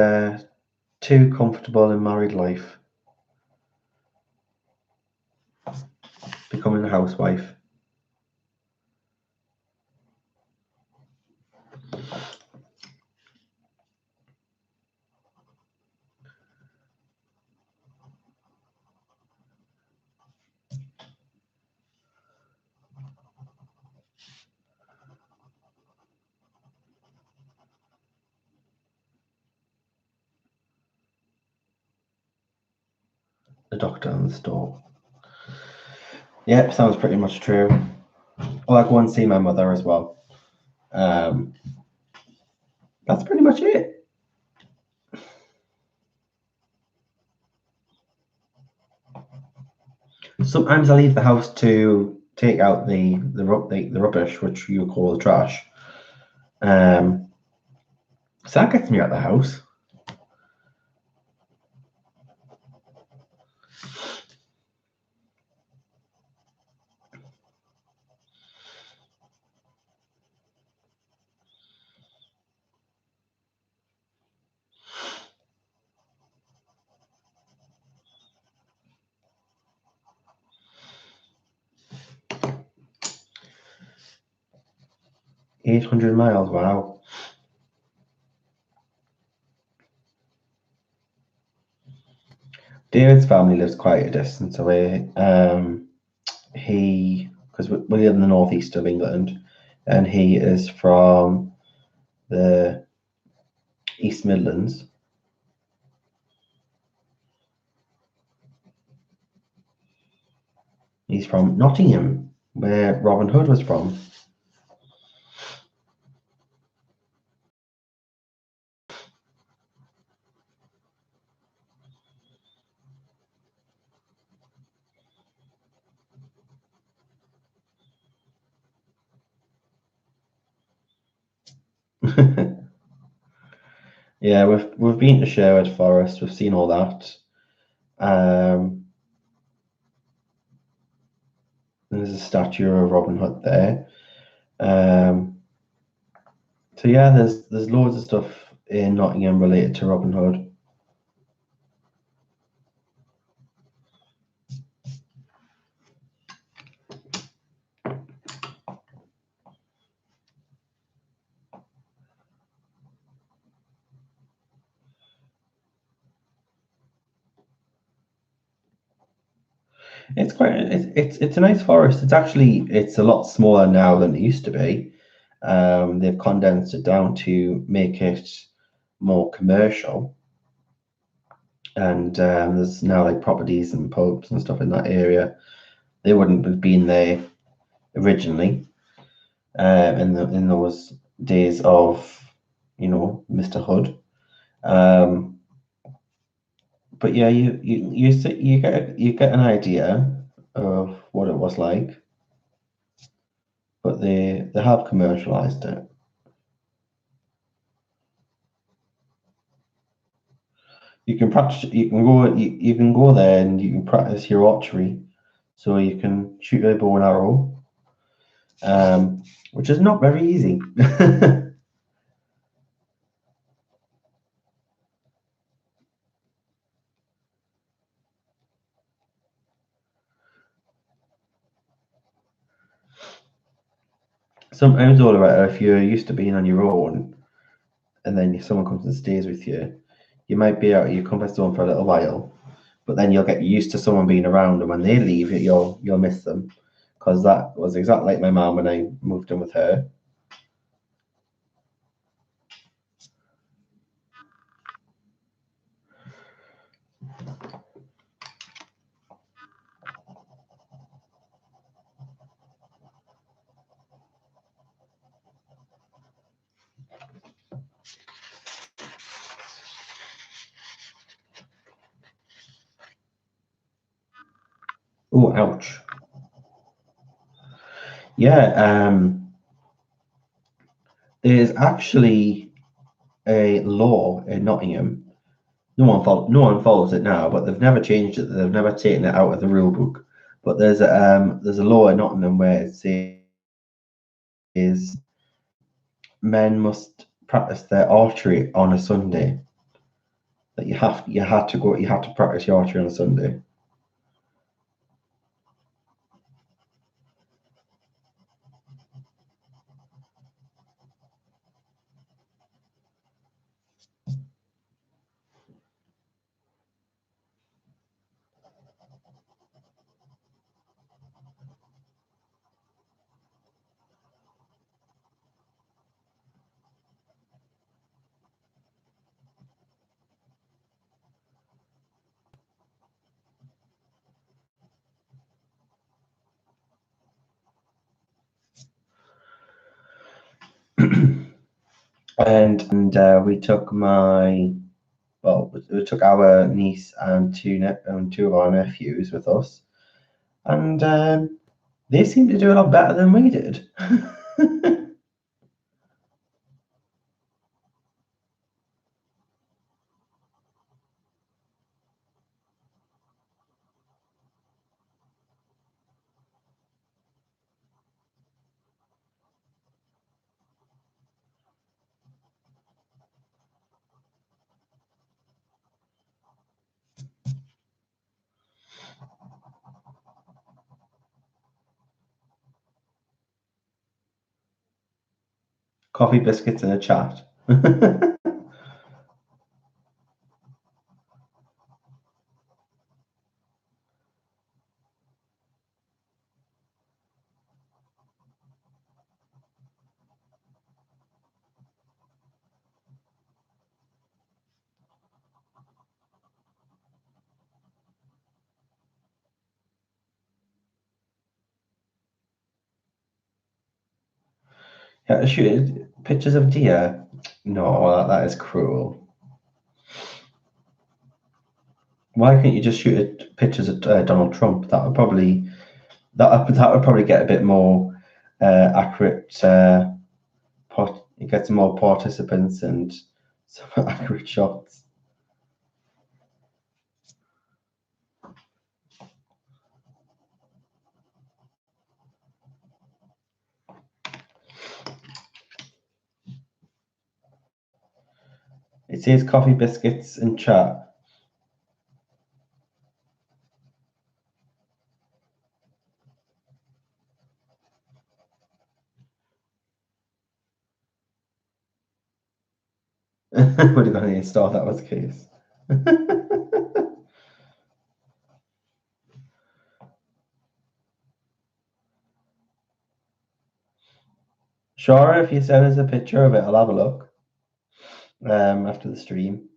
too comfortable in married life, becoming a housewife. The doctor and the store. Yep, sounds pretty much true. I'll go and see my mother as well. That's pretty much it. Sometimes I leave the house to take out the rubbish, which you call the trash. So that gets me out of the house. $800 miles, wow. David's family lives quite a distance away. Because we live in the northeast of England, and he is from the East Midlands. He's from Nottingham, where Robin Hood was from. Yeah, we've been to Sherwood Forest. We've seen all that. There's a statue of Robin Hood there. So yeah, there's loads of stuff in Nottingham related to Robin Hood. It's a nice forest. It's a lot smaller now than it used to be. They've condensed it down to make it more commercial, and there's now like properties and pubs and stuff in that area. They wouldn't have been there originally, in those days of, Mr. Hood. Um, but yeah, you get an idea of what it was like, but they have commercialized it. You can practice. You can go there and you can practice your archery, so you can shoot a bow and arrow, which is not very easy. Sometimes, all right, if you're used to being on your own, and then someone comes and stays with you, you might be out of your comfort zone for a little while, but then you'll get used to someone being around, and when they leave, you'll miss them, because that was exactly like my mum when I moved in with her. Oh, ouch! Yeah, there's actually a law in Nottingham. No one follows it now, but they've never changed it. They've never taken it out of the rule book. But there's a law in Nottingham where it says men must practice their archery on a Sunday. That you have to practice your archery on a Sunday. And we took we took our niece and two of our nephews with us, and they seemed to do a lot better than we did. Coffee, biscuits, and a chat. Yeah, shoot pictures of deer. No, that is cruel. Why can't you just shoot pictures of Donald Trump? That would probably get a bit more accurate. It gets more participants and some accurate shots. It says coffee, biscuits, and chat. Would have gone in store if that was the case. Sure, if you send us a picture of it, I'll have a look after the stream.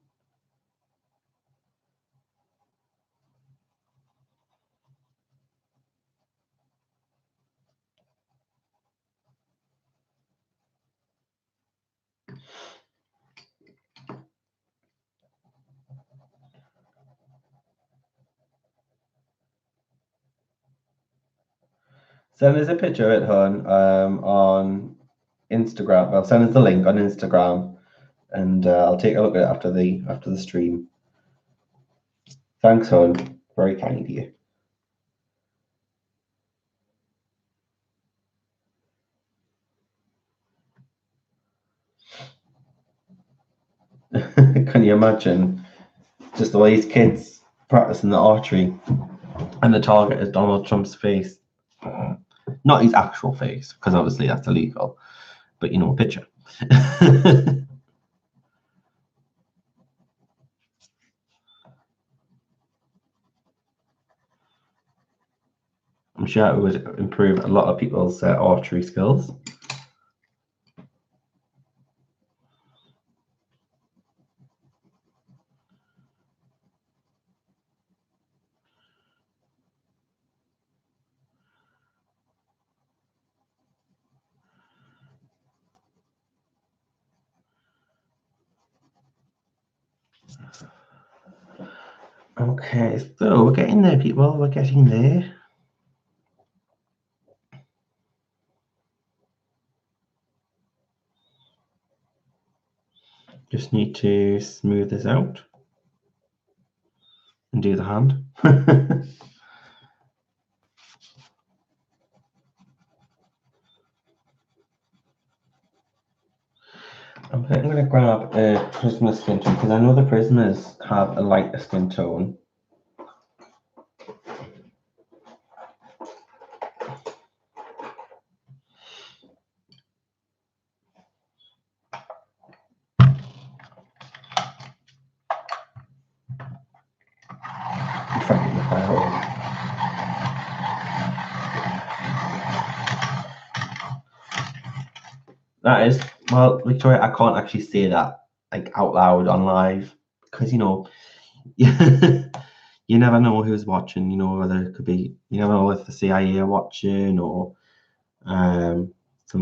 Send us a picture of it, hon, on Instagram. Well, send us the link on Instagram, and I'll take a look at it after the stream. Thanks, hon. Very kind of you. Can you imagine just all these kids practicing the archery, and the target is Donald Trump's face? Not his actual face, because obviously that's illegal, but you know, a picture. I'm sure it would improve a lot of people's archery skills. Okay, so we're getting there, people. We're getting there. Just need to smooth this out and do the hand. I'm going to grab a Christmas skin tone because I know the prisoners have a lighter skin tone. That is, well, Victoria, I can't actually say that like out loud on live because you know, you never know who's watching. You know, whether it could be, you never know if the CIA are watching or some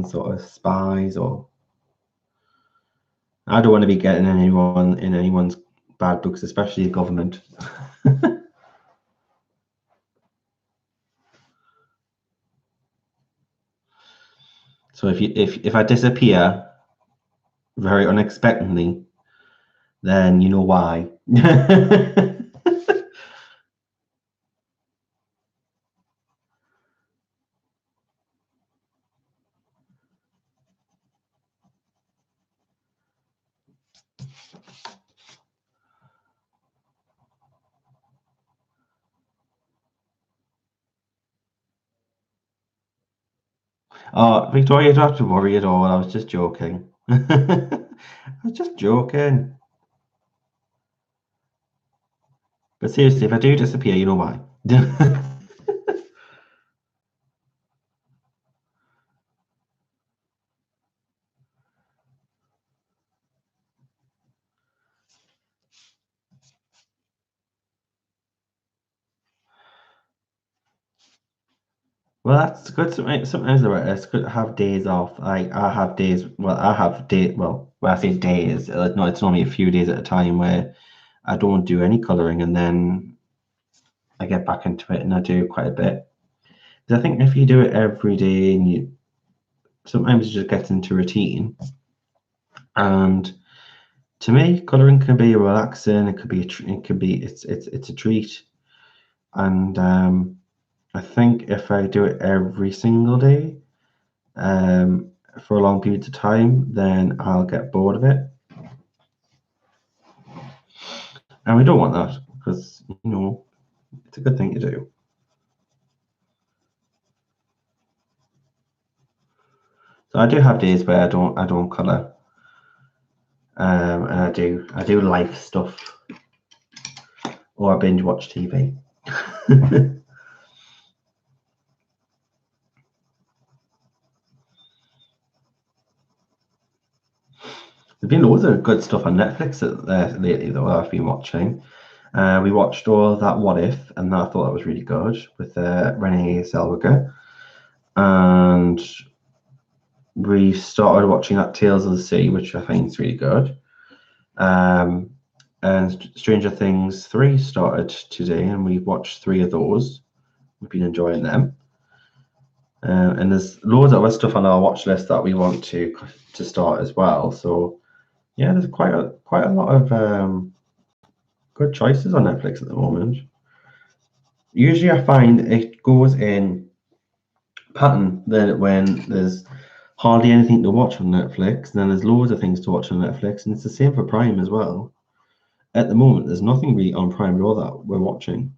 sort of spies, or I don't want to be getting anyone in anyone's bad books, especially the government. So if I disappear very unexpectedly, then you know why. Oh, Victoria, you don't have to worry at all. I was just joking. I was just joking. But seriously, if I do disappear, you know why. Well, that's good. Sometimes it's good to have days off. Like I have days. Well, I have day. Well, when I say days, no, it's normally a few days at a time where I don't do any coloring, and then I get back into it and I do quite a bit. Because I think if you do it every day, and you sometimes you just get into routine. And to me, coloring can be relaxing. It could be it's a treat. And I think if I do it every single day, for a long period of time, then I'll get bored of it. And we don't want that because, you know, it's a good thing to do. So I do have days where I don't colour. And I do life stuff, or I binge watch TV. There's been loads of good stuff on Netflix lately, though, I've been watching. We watched all that What If, and I thought that was really good with Renee Zellweger. And we started watching that Tales of the Sea, which I think is really good. And Stranger Things 3 started today, and we've watched 3 of those. We've been enjoying them. And there's loads of other stuff on our watch list that we want to start as well. So yeah, there's quite a lot of good choices on Netflix at the moment. Usually I find it goes in pattern that when there's hardly anything to watch on Netflix, then there's loads of things to watch on Netflix, and it's the same for Prime as well. At the moment, there's nothing really on Prime at all that we're watching.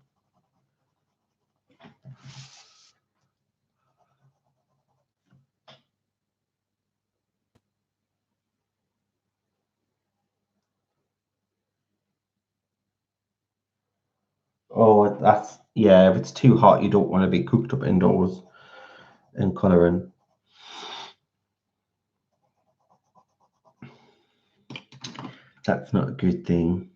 Oh, that's yeah. If it's too hot, you don't want to be cooked up indoors and colouring. That's not a good thing.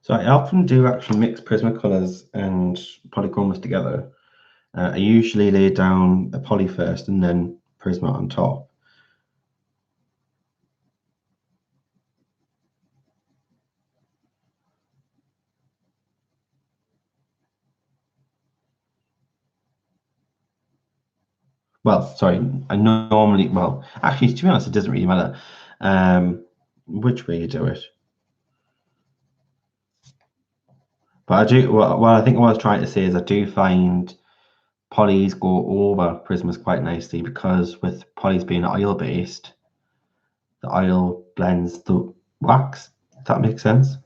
So I often do actually mix Prismacolors and polychromos together. I usually lay down a poly first and then Prisma on top. Well, sorry, I normally, well, actually, to be honest, it doesn't really matter which way you do it. But I do, well, I think what I was trying to say is I do find polys go over Prismas quite nicely because with polys being oil-based, the oil blends the wax, if that makes sense.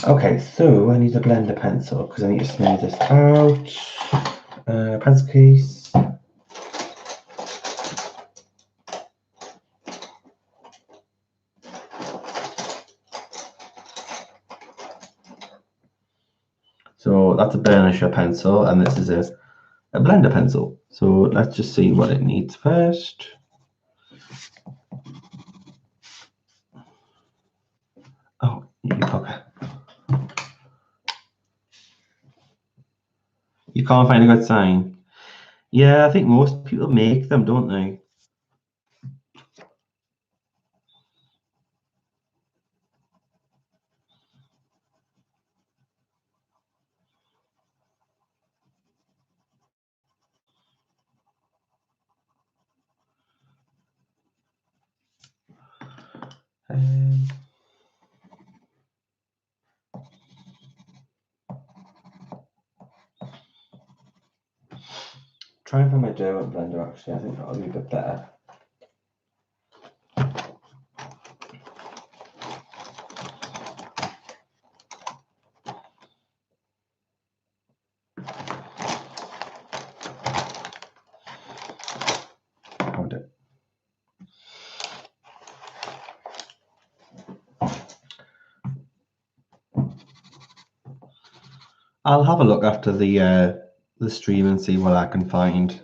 Okay, so I need a blender pencil because I need to smooth this out. Pencil case. So that's a burnisher pencil, and this is a blender pencil. So let's just see what it needs first. Oh, okay. You can't find a good sign. Yeah, I think most people make them, don't they? Try and find my Derwent blender, actually. I think that'll be a bit better. Found it. I'll have a look after the stream and see what I can find.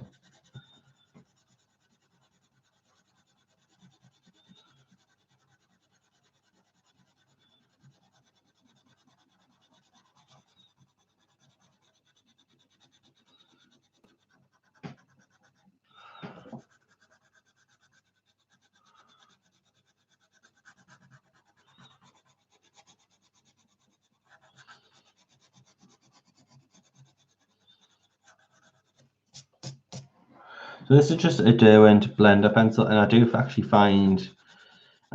So this is just a Derwent blender pencil, and I do actually find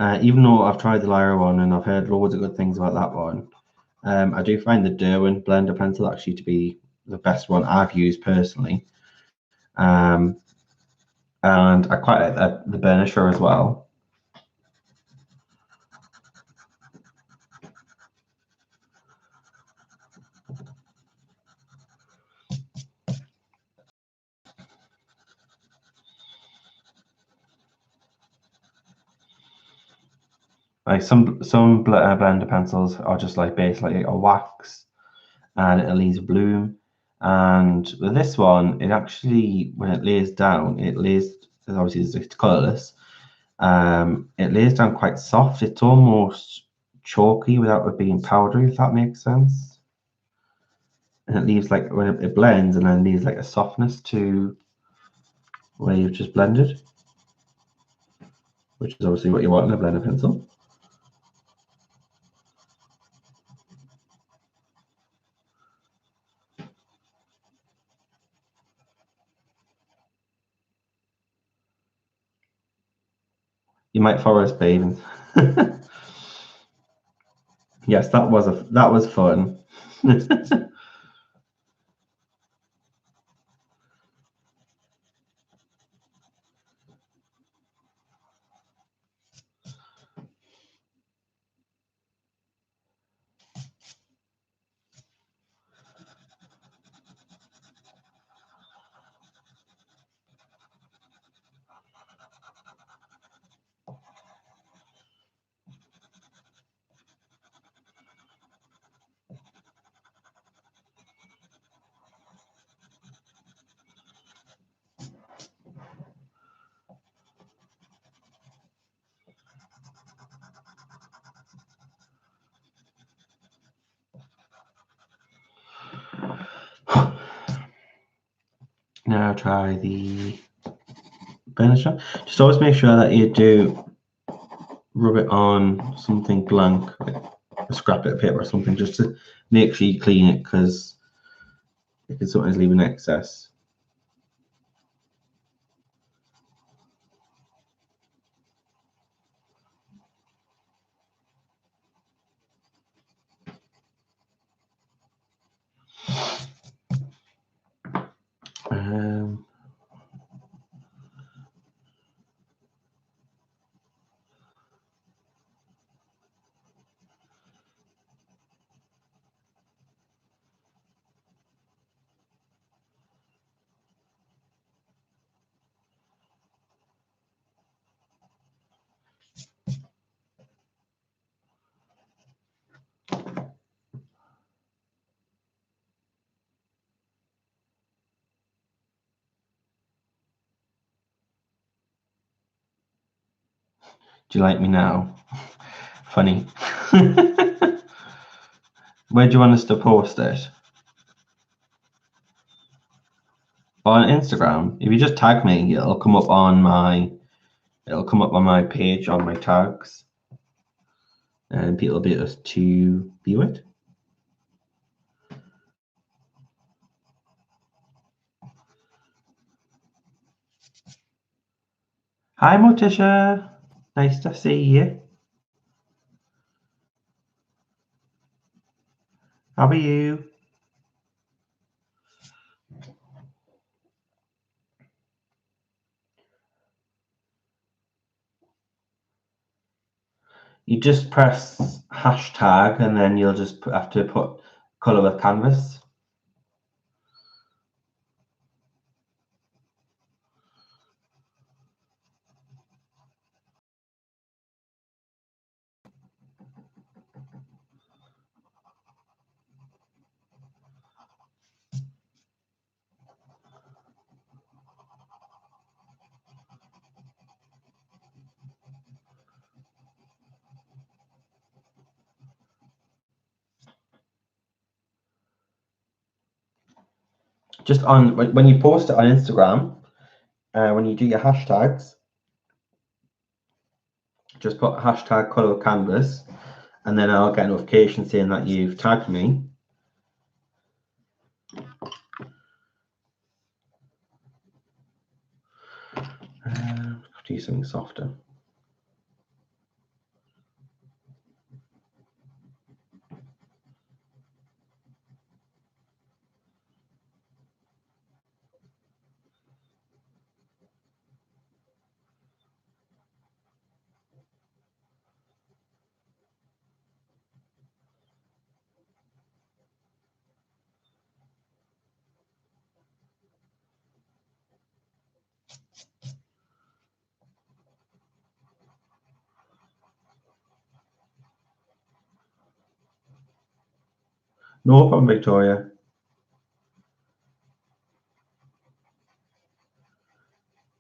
Even though I've tried the Lyra one and I've heard loads of good things about that one, I do find the Derwent blender pencil actually to be the best one I've used personally. And I quite like the Burnisher as well. Like some blender pencils are just like basically a wax and it leaves a bloom. And with this one, it actually, when it lays down, it lays, obviously it's colourless, it lays down quite soft. It's almost chalky without it being powdery, if that makes sense. And it leaves like, when it blends and then leaves like a softness to where you've just blended, which is obviously what you want in a blender pencil. You might forest bathing. Yes, that was fun. Now try the burnisher. Just always make sure that you do rub it on something blank, like a scrap bit of paper or something, just to make sure you clean it, because it can sometimes leave an excess. Do you like me now? Funny. Where do you want us to post it? On Instagram. If you just tag me, it'll come up on my page on my tags, and people will be able to view it. Hi, Morticia. Nice to see you. How are you? You just press hashtag and then you'll just have to put colour with canvas. Just on when you post it on Instagram, when you do your hashtags, just put hashtag colour with canvas, and then I'll get a notification saying that you've tagged me. Do something softer. No problem, Victoria.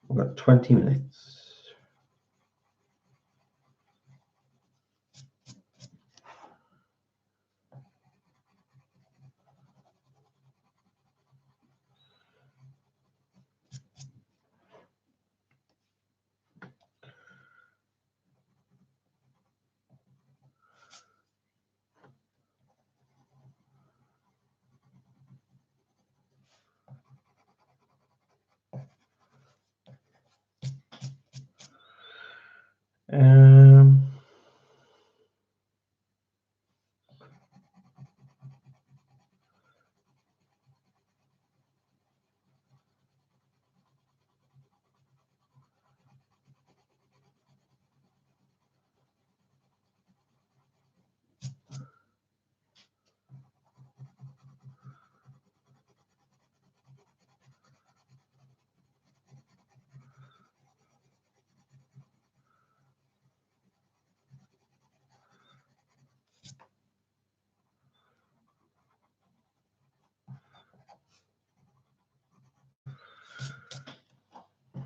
We've got 20 minutes. Um,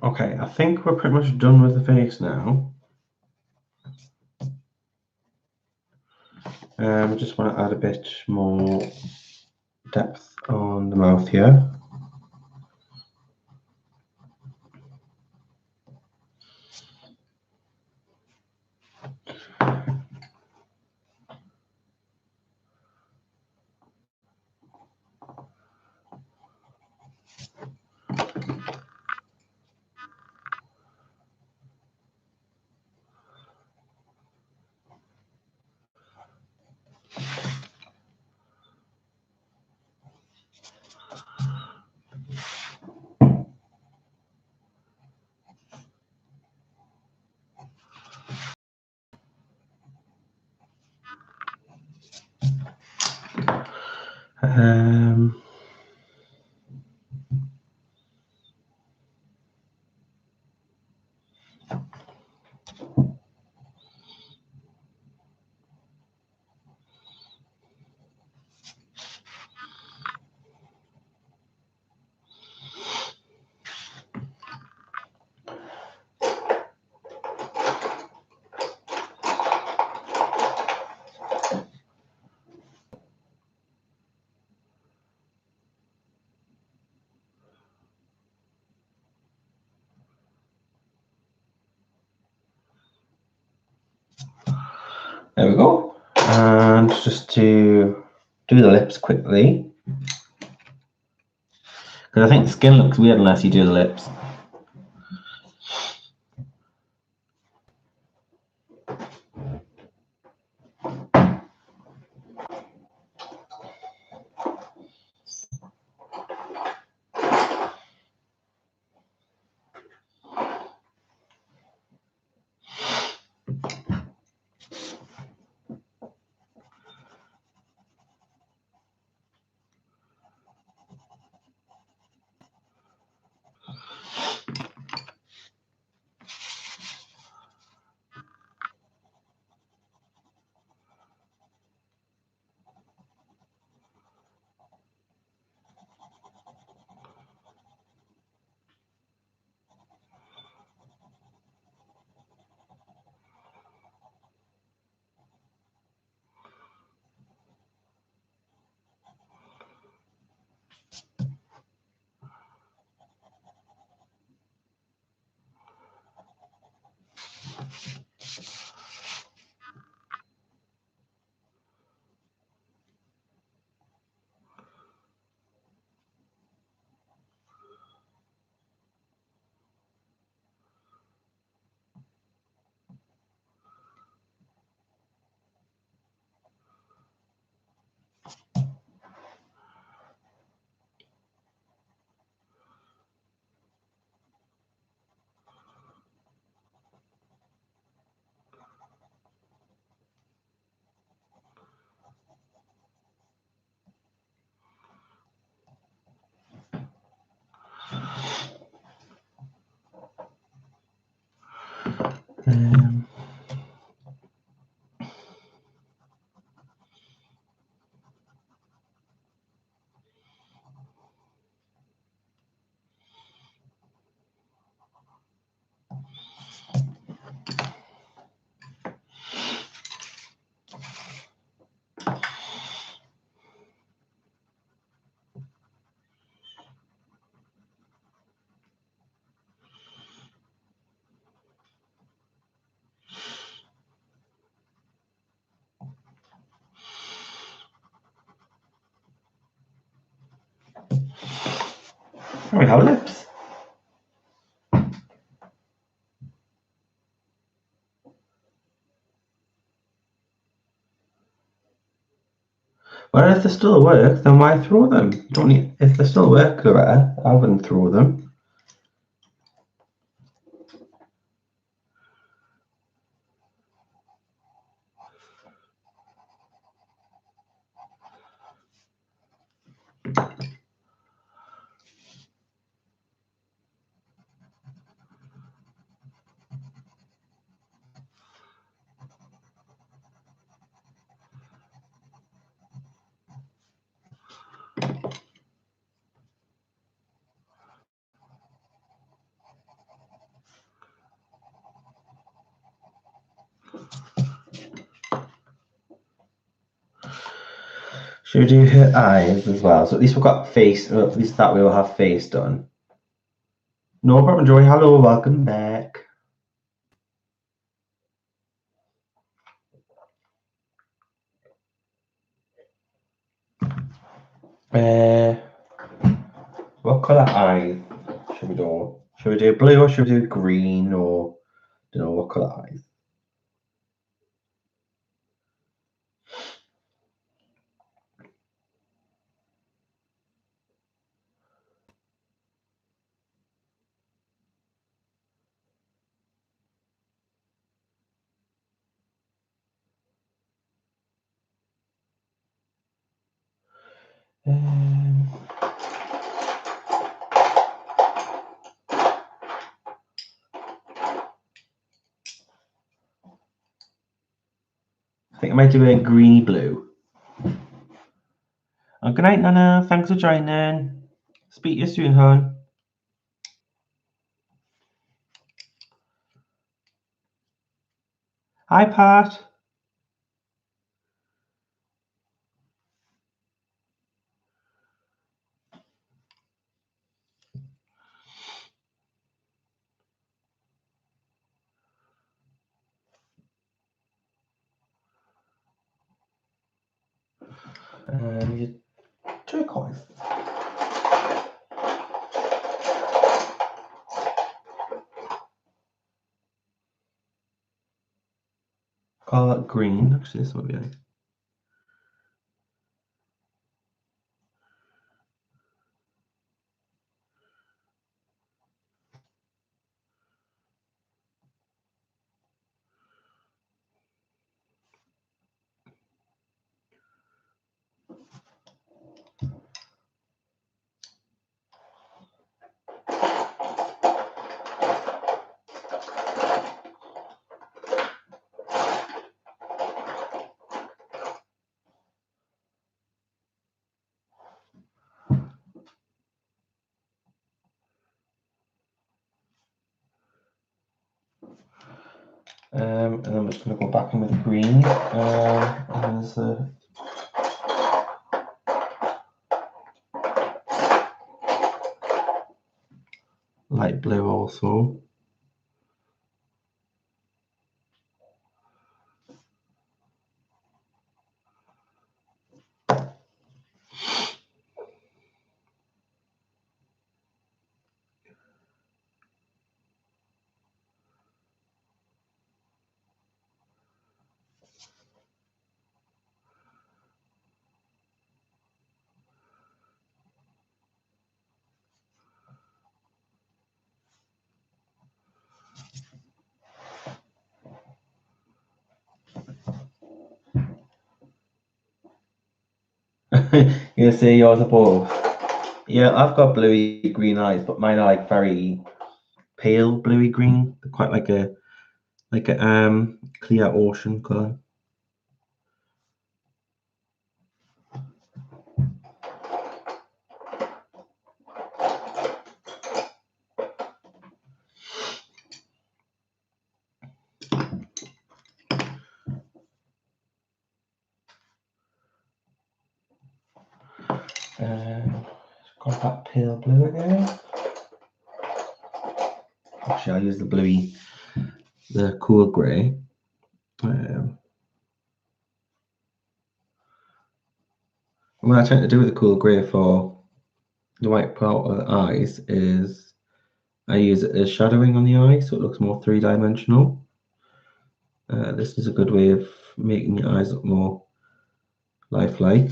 okay, I think we're pretty much done with the face now. I just want to add a bit more depth on the mouth here. There we go. And just to do the lips quickly, because I think the skin looks weird unless you do the lips. we have lips. Well, if they still work, then why throw them? You don't need, if they still work, Loretta, I wouldn't throw them. Should we do her eyes as well? So at least we've got face, or at least that we will have face done. No problem, Joey. Hello, welcome back. What colour eyes should we do? Should we do blue or should we do green or don't know what colour eyes? I think I might do a greeny blue. Oh, good night, Nana. Thanks for joining. Speak to you soon, hon. Hi, Pat. Turquoise. Call it green. Actually, this might be nice. And then I'm just going to go back in with green. And there's a light blue also. You see yours are both. Yeah, I've got bluey green eyes, but mine are like very pale bluey green. They're quite like a clear ocean colour. Got that pale blue again. Actually, I'll use the cool grey. What I tend to do with the cool grey for the white part of the eyes is I use it as shadowing on the eye, so it looks more three-dimensional. This is a good way of making your eyes look more lifelike.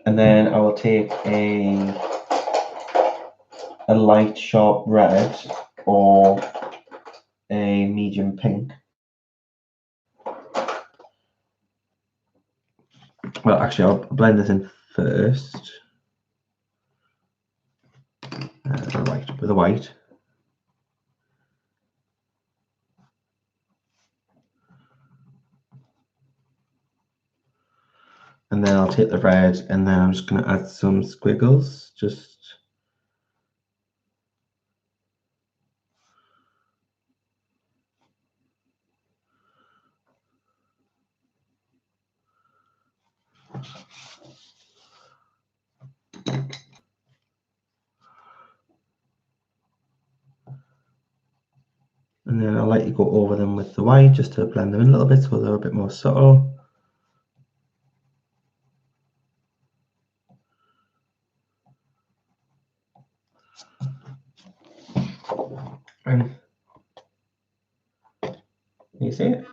And then I will take a light sharp red or a medium pink. Well, actually, I'll blend this in first. With a white. And then I'll take the red, and then I'm just going to add some squiggles, and then I'll lightly go over them with the white just to blend them in a little bit so they're a bit more subtle. And you see it?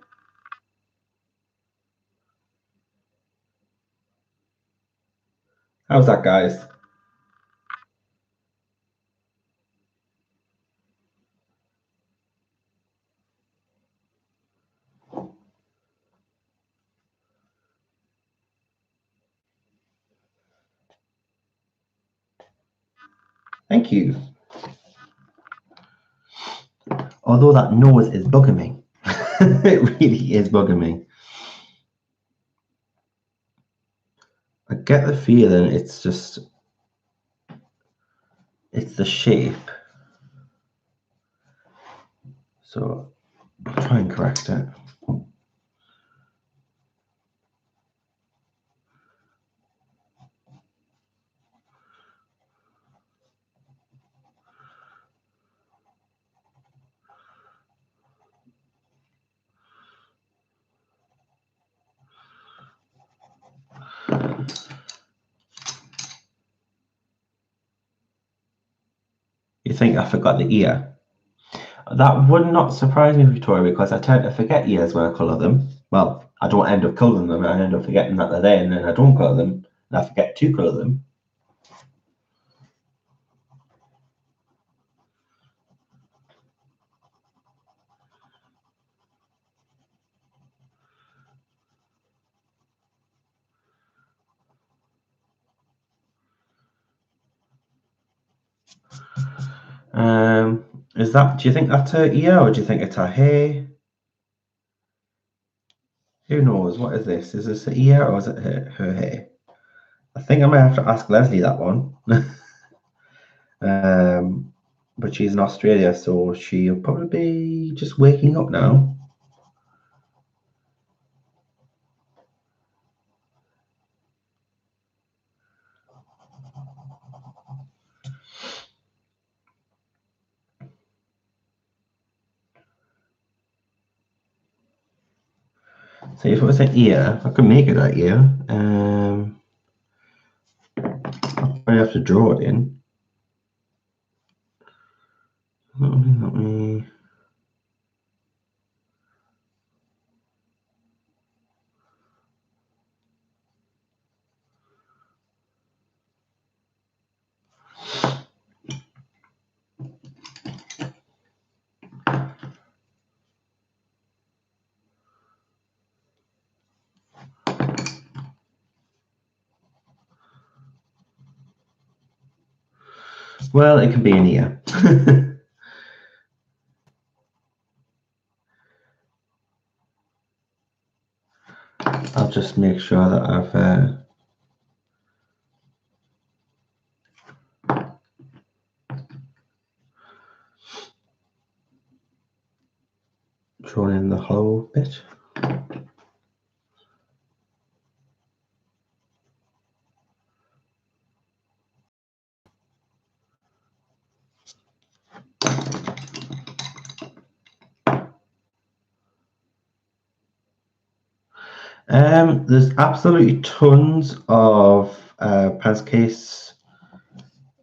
How's that, guys? Thank you. Although that nose is bugging me. It really is bugging me. I get the feeling it's the shape. So I'll try and correct it. You think I forgot the ear? That would not surprise me, Victoria, because I tend to forget ears when I colour them. Well, I don't end up colouring them, I end up forgetting that they're there, and then I don't colour them, and I forget to colour them. Do you think that's her ear, or do you think it's her hair? Who knows? What is this? Is this her ear, or is it her hair? I think I might have to ask Lesley that one. But she's in Australia, so she'll probably be just waking up now. So if it was an ear, I could make it an ear. I'll probably have to draw it in. Let me. Well, it can be an ear. I'll just make sure that I've drawn in the hollow bit. There's absolutely tons of Paz case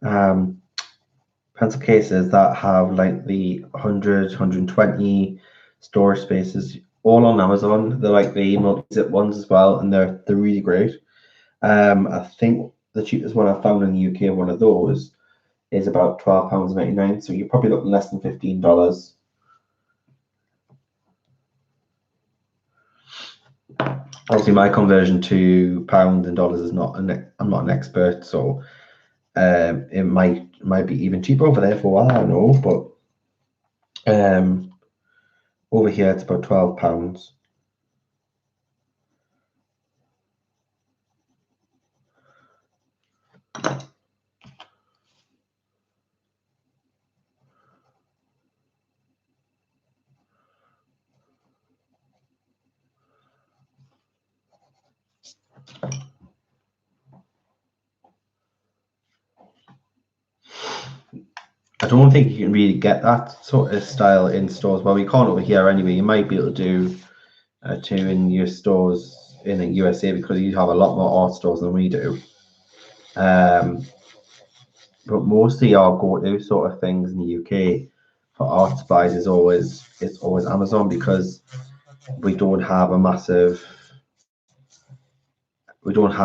pencil cases that have like the 100, 120 storage spaces, all on Amazon. They're like the multi-zip ones as well, and they're really great. I think the cheapest one I found in the UK, one of those, is about £12.99. So you're probably looking less than $15. Obviously, my conversion to pounds and dollars is not I'm not an expert, so it might be even cheaper over there for all I know. But over here it's about £12. I don't think you can really get that sort of style in stores. Well, we can't over here anyway. You might be able to do two in your stores in the USA because you have a lot more art stores than we do. But mostly our go-to sort of things in the UK for art supplies is always Amazon, because we don't have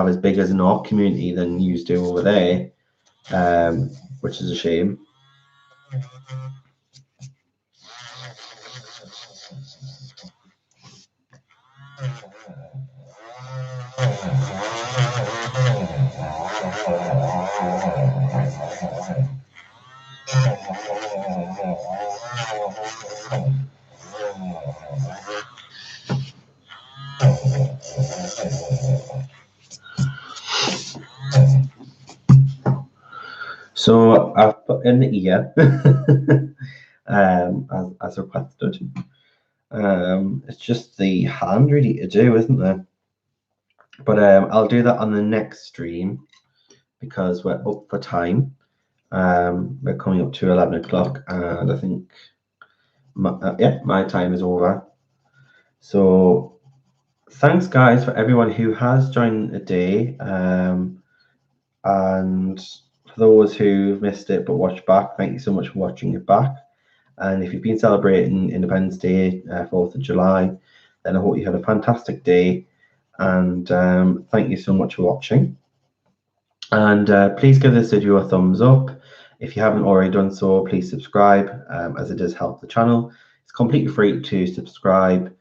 as big as an art community than you do over there, which is a shame. So I've put in the ear as requested. It's just the hand really to do, isn't there? But I'll do that on the next stream because we're up for time. We're coming up to 11 o'clock, and I think my time is over. So thanks, guys, for everyone who has joined the day, and for those who've missed it but watched back, thank you so much for watching it back. And if you've been celebrating Independence Day, 4th of July, then I hope you had a fantastic day. And thank you so much for watching. And please give this video a thumbs up. If you haven't already done so, please subscribe, as it does help the channel. It's completely free to subscribe.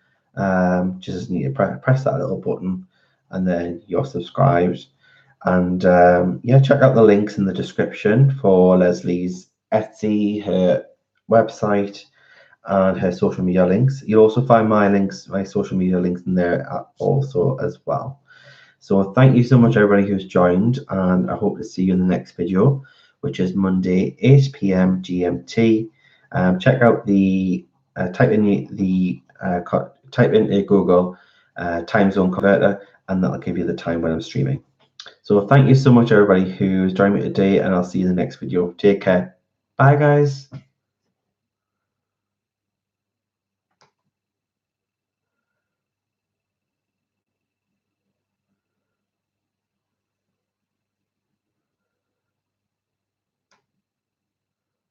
Just need to press that little button, and then you're subscribed. And yeah, check out the links in the description for Lesley's Etsy, her website, and her social media links. You'll also find my social media links in there also as well. So thank you so much everybody who's joined, and I hope to see you in the next video, which is Monday 8 p.m. GMT. Check out the type into Google time zone converter, and that'll give you the time when I'm streaming. So thank you so much everybody who's joined me today, and I'll see you in the next video. Take care. Bye guys.